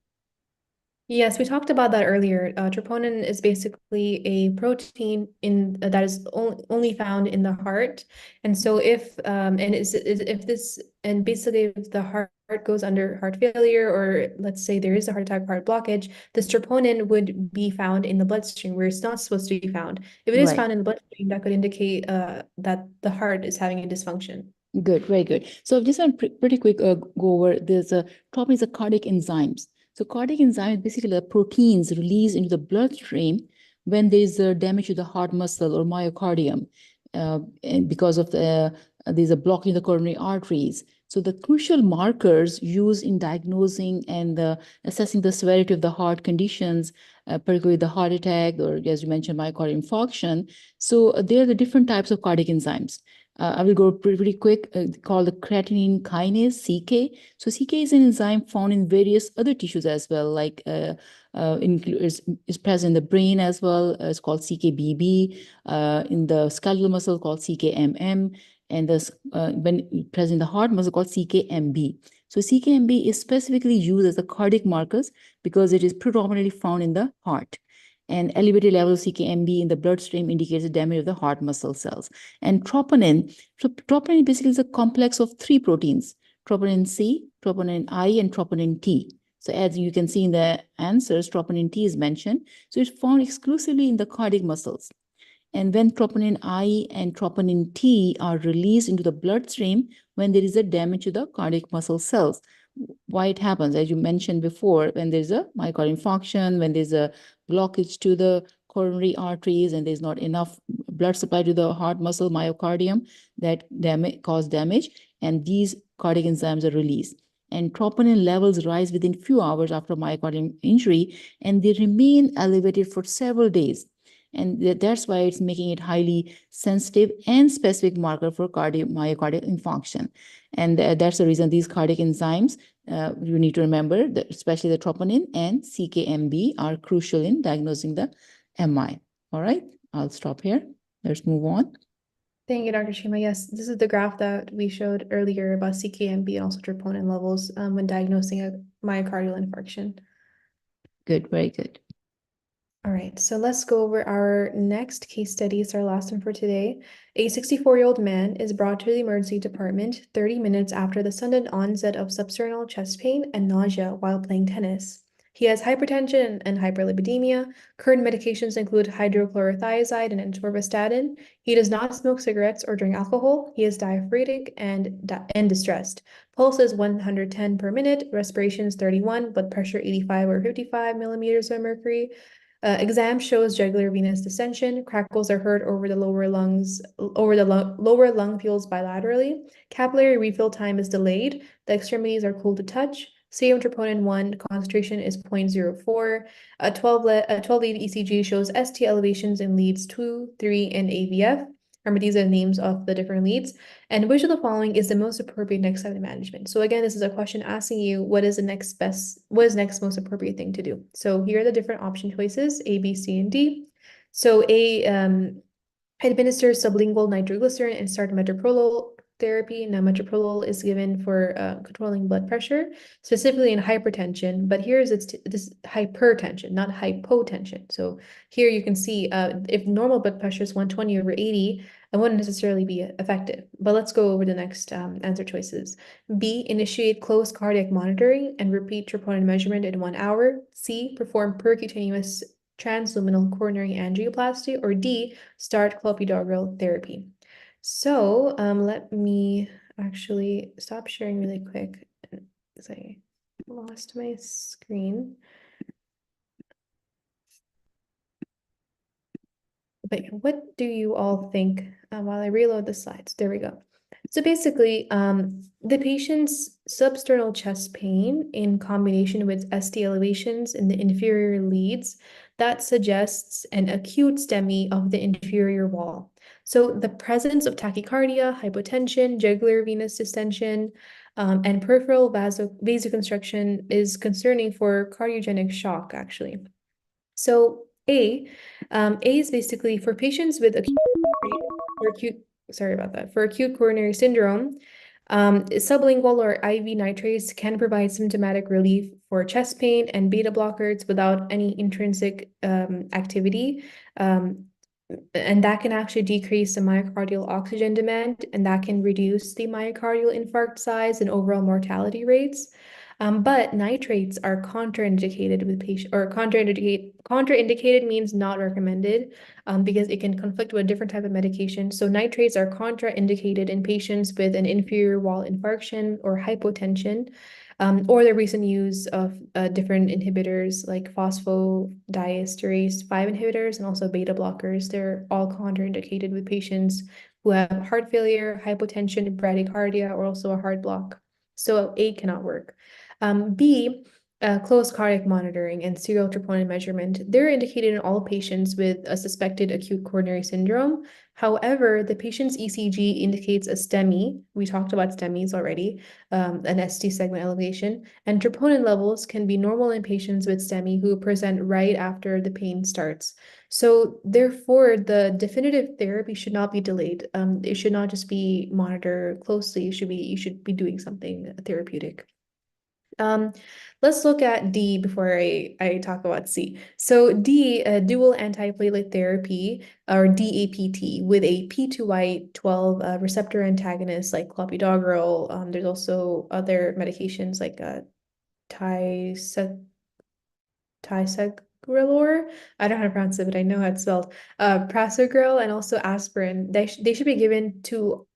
Yes, we talked about that earlier. Troponin is basically a protein that is only found in the heart, and so if the heart goes under heart failure, or let's say there is a heart attack, heart blockage, this troponin would be found in the bloodstream where it's not supposed to be found. If it is Right. found in the bloodstream, that could indicate that the heart is having a dysfunction. Good, very good. So just a pretty quick go over. There's a troponin is a cardiac enzymes. So cardiac enzymes basically the proteins released into the bloodstream when there's damage to the heart muscle or myocardium, and because of there's a blockage in the coronary arteries. So the crucial markers used in diagnosing and assessing the severity of the heart conditions, particularly the heart attack, or as you mentioned, myocardial infarction. So there are the different types of cardiac enzymes. I will go pretty quick, called the creatinine kinase, CK. So CK is an enzyme found in various other tissues as well, like is present in the brain as well. It's called CKBB, in the skeletal muscle called CKMM, and when present in the heart muscle called CKMB. So CKMB is specifically used as a cardiac markers because it is predominantly found in the heart. And elevated levels of CKMB in the bloodstream indicates the damage of the heart muscle cells. And troponin, so troponin basically is a complex of three proteins: troponin C, troponin I, and troponin T. So as you can see in the answers, troponin T is mentioned. So it's found exclusively in the cardiac muscles. And when troponin I and troponin T are released into the bloodstream, when there is a damage to the cardiac muscle cells. Why it happens, as you mentioned before, when there's a myocardial infarction, when there's a blockage to the coronary arteries and there's not enough blood supply to the heart muscle myocardium, that cause damage, and these cardiac enzymes are released. And troponin levels rise within few hours after myocardial injury, and they remain elevated for several days. And that's why it's making it highly sensitive and specific marker for myocardial infarction. And that's the reason these cardiac enzymes, you need to remember that especially the troponin and CKMB are crucial in diagnosing the MI. All right, I'll stop here. Let's move on. Thank you, Dr. Shima. Yes, this is the graph that we showed earlier about CKMB and also troponin levels when diagnosing a myocardial infarction. Good, very good. All right, so let's go over our next case study. It's our last one for today. A 64-year-old man is brought to the emergency department 30 minutes after the sudden onset of substernal chest pain and nausea while playing tennis. He has hypertension and hyperlipidemia. Current medications include hydrochlorothiazide and atorvastatin. He does not smoke cigarettes or drink alcohol. He is diaphoretic and distressed. Pulse is 110 per minute, respirations 31, blood pressure 85 or 55 millimeters of mercury. Exam shows jugular venous distension. Crackles are heard over the lower lower lung fields bilaterally. Capillary refill time is delayed. The extremities are cool to touch. Serum troponin 1 concentration is 0.04. A 12-lead ECG shows ST elevations in leads 2, 3, and AVF. Remember, these are the names of the different leads. And which of the following is the most appropriate next step in management? So again, this is a question asking you what is next most appropriate thing to do? So here are the different option choices, A, B, C, and D. So A, administer sublingual nitroglycerin and start metoprolol therapy. Now, metoprolol is given for controlling blood pressure, specifically in hypertension, but here's this hypertension, not hypotension. So here you can see if normal blood pressure is 120 over 80, it wouldn't necessarily be effective. But let's go over the next answer choices. B, initiate close cardiac monitoring and repeat troponin measurement in 1 hour. C, perform percutaneous transluminal coronary angioplasty, or D, start clopidogrel therapy. So let me actually stop sharing really quick because I lost my screen. But what do you all think while I reload the slides? There we go. So basically, the patient's substernal chest pain in combination with ST elevations in the inferior leads, that suggests an acute STEMI of the inferior wall. So the presence of tachycardia, hypotension, jugular venous distension, and peripheral vasoconstriction is concerning for cardiogenic shock, actually. So A is basically for patients with acute coronary syndrome. Sublingual or IV nitrates can provide symptomatic relief for chest pain and beta blockers without any intrinsic activity. And that can actually decrease the myocardial oxygen demand, and that can reduce the myocardial infarct size and overall mortality rates. But nitrates are contraindicated with patient, or contraindicated means not recommended, because it can conflict with a different type of medication. So nitrates are contraindicated in patients with an inferior wall infarction or hypotension, or the recent use of different inhibitors like phosphodiesterase 5 inhibitors and also beta blockers. They're all contraindicated with patients who have heart failure, hypotension, bradycardia, or also a heart block. So A cannot work. B, close cardiac monitoring and serial troponin measurement. They're indicated in all patients with a suspected acute coronary syndrome. However, the patient's ECG indicates a STEMI. We talked about STEMIs already, an ST segment elevation, and troponin levels can be normal in patients with STEMI who present right after the pain starts. So therefore, the definitive therapy should not be delayed. It should not just be monitored closely. You should be doing something therapeutic. Let's look at D before I talk about C. So D, dual antiplatelet therapy, or DAPT, with a P2Y12 receptor antagonist like clopidogrel. There's also other medications like ticagrelor. I don't know how to pronounce it, but I know how it's spelled. Prasugrel and also aspirin. They should be given to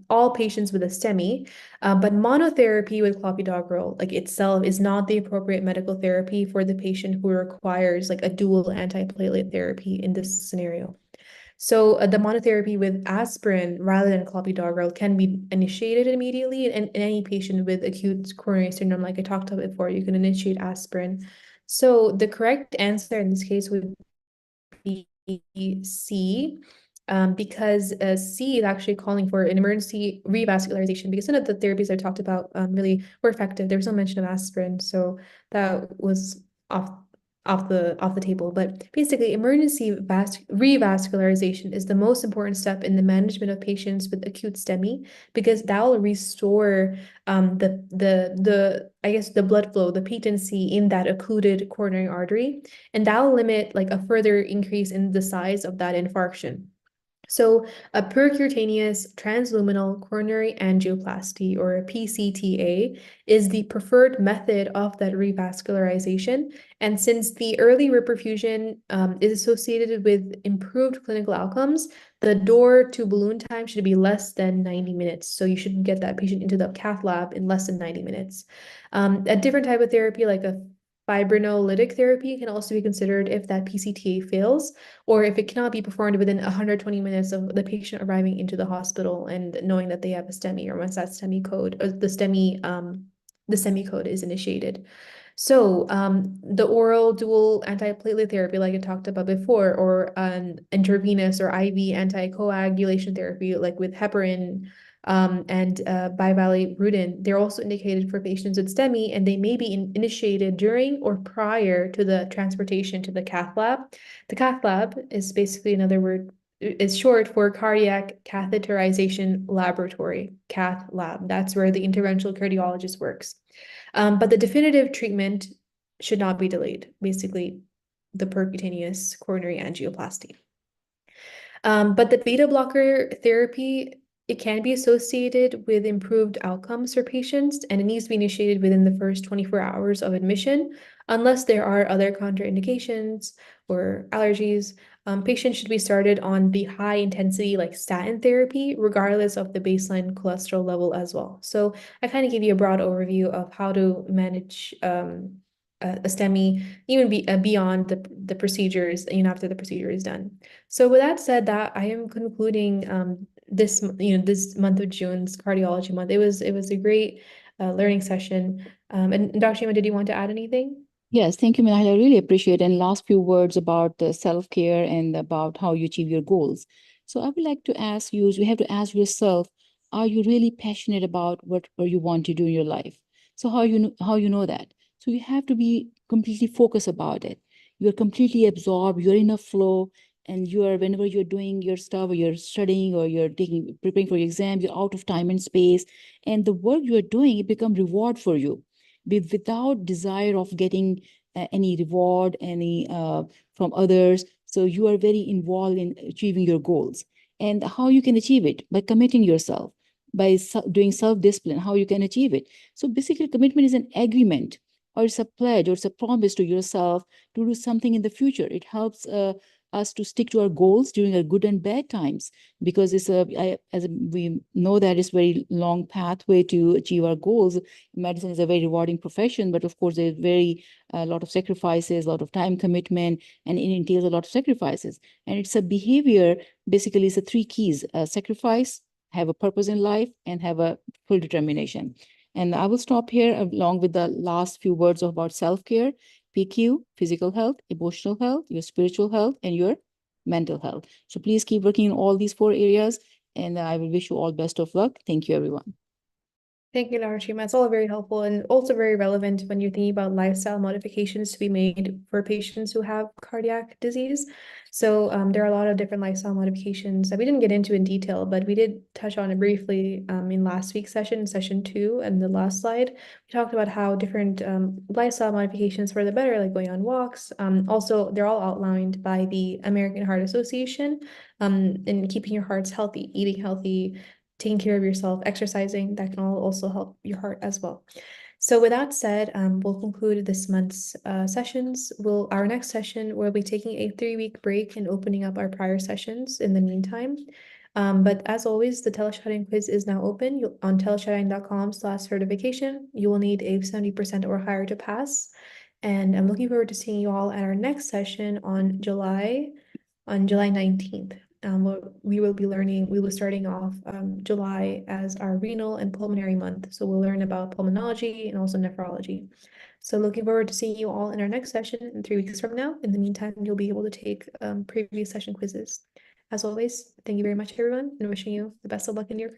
all patients with a STEMI, but monotherapy with clopidogrel, like itself, is not the appropriate medical therapy for the patient who requires like a dual antiplatelet therapy in this scenario. So the monotherapy with aspirin rather than clopidogrel can be initiated immediately, and in any patient with acute coronary syndrome, like I talked about before, you can initiate aspirin. So the correct answer in this case would be C, because C is actually calling for an emergency revascularization, because none of the therapies I talked about really were effective. There was no mention of aspirin, so that was off the table. But basically, emergency revascularization is the most important step in the management of patients with acute STEMI, because that will restore the I guess the blood flow, the patency in that occluded coronary artery, and that will limit like a further increase in the size of that infarction. So a percutaneous transluminal coronary angioplasty, or a PCTA, is the preferred method of that revascularization. And since the early reperfusion is associated with improved clinical outcomes, the door to balloon time should be less than 90 minutes. So you should get that patient into the cath lab in less than 90 minutes. A different type of therapy, like a fibrinolytic therapy, can also be considered if that PCTA fails, or if it cannot be performed within 120 minutes of the patient arriving into the hospital and knowing that they have a STEMI, or once that STEMI code, or the STEMI code is initiated. So the oral dual antiplatelet therapy, like I talked about before, or an intravenous or IV anticoagulation therapy, like with heparin and bivalirudin, they're also indicated for patients with STEMI, and they may be initiated during or prior to the transportation to the cath lab. The cath lab is basically another word, is short for cardiac catheterization laboratory, cath lab. That's where the interventional cardiologist works. But the definitive treatment should not be delayed, basically the percutaneous coronary angioplasty. But the beta blocker therapy, it can be associated with improved outcomes for patients, and it needs to be initiated within the first 24 hours of admission, unless there are other contraindications or allergies. Patients should be started on the high intensity like statin therapy, regardless of the baseline cholesterol level as well. So I kind of gave you a broad overview of how to manage a STEMI, even beyond the procedures, even after the procedure is done. So with that said, that I am concluding this month of June's cardiology month. It was a great learning session. And Dr. Shima, did you want to add anything? Yes, thank you, Minal. I really appreciate it. And last few words about the self-care and about how you achieve your goals. So I would like to ask you have to ask yourself, are you really passionate about what you want to do in your life? So how you know that? So you have to be completely focused about it. You're completely absorbed, you're in a flow, and whenever you're doing your stuff, or you're studying, or you're preparing for your exam, you're out of time and space. And the work you're doing, it becomes reward for you without desire of getting any reward, from others. So you are very involved in achieving your goals. And how you can achieve it? By committing yourself, by doing self-discipline, how you can achieve it. So basically, commitment is an agreement, or it's a pledge, or it's a promise to yourself to do something in the future. It helps us to stick to our goals during our good and bad times, because we know that it's a very long pathway to achieve our goals. Medicine is a very rewarding profession, but of course there's a lot of sacrifices, a lot of time commitment, and it entails a lot of sacrifices. And it's a behavior, basically it's a three keys: sacrifice, have a purpose in life, and have a full determination. And I will stop here along with the last few words about self-care. PQ, physical health, emotional health, your spiritual health, and your mental health. So please keep working in all these 4 areas, and I will wish you all best of luck. Thank you, everyone. Thank you, Dr. Shima. It's all very helpful and also very relevant when you're thinking about lifestyle modifications to be made for patients who have cardiac disease. So there are a lot of different lifestyle modifications that we didn't get into in detail, but we did touch on it briefly in last week's session, session 2, and the last slide. We talked about how different lifestyle modifications for the better, like going on walks. Also, they're all outlined by the American Heart Association in keeping your hearts healthy, eating healthy, taking care of yourself, exercising, that can all also help your heart as well. So with that said, we'll conclude this month's sessions. Our next session, we'll be taking a 3-week break and opening up our prior sessions in the meantime. But as always, the TeleShadowing quiz is now open on teleshadowing.com/certification. You will need a 70% or higher to pass. And I'm looking forward to seeing you all at our next session on July 19th. We will be starting off July as our renal and pulmonary month. So we'll learn about pulmonology and also nephrology. So looking forward to seeing you all in our next session in 3 weeks from now. In the meantime, you'll be able to take previous session quizzes. As always, thank you very much, everyone, and wishing you the best of luck in your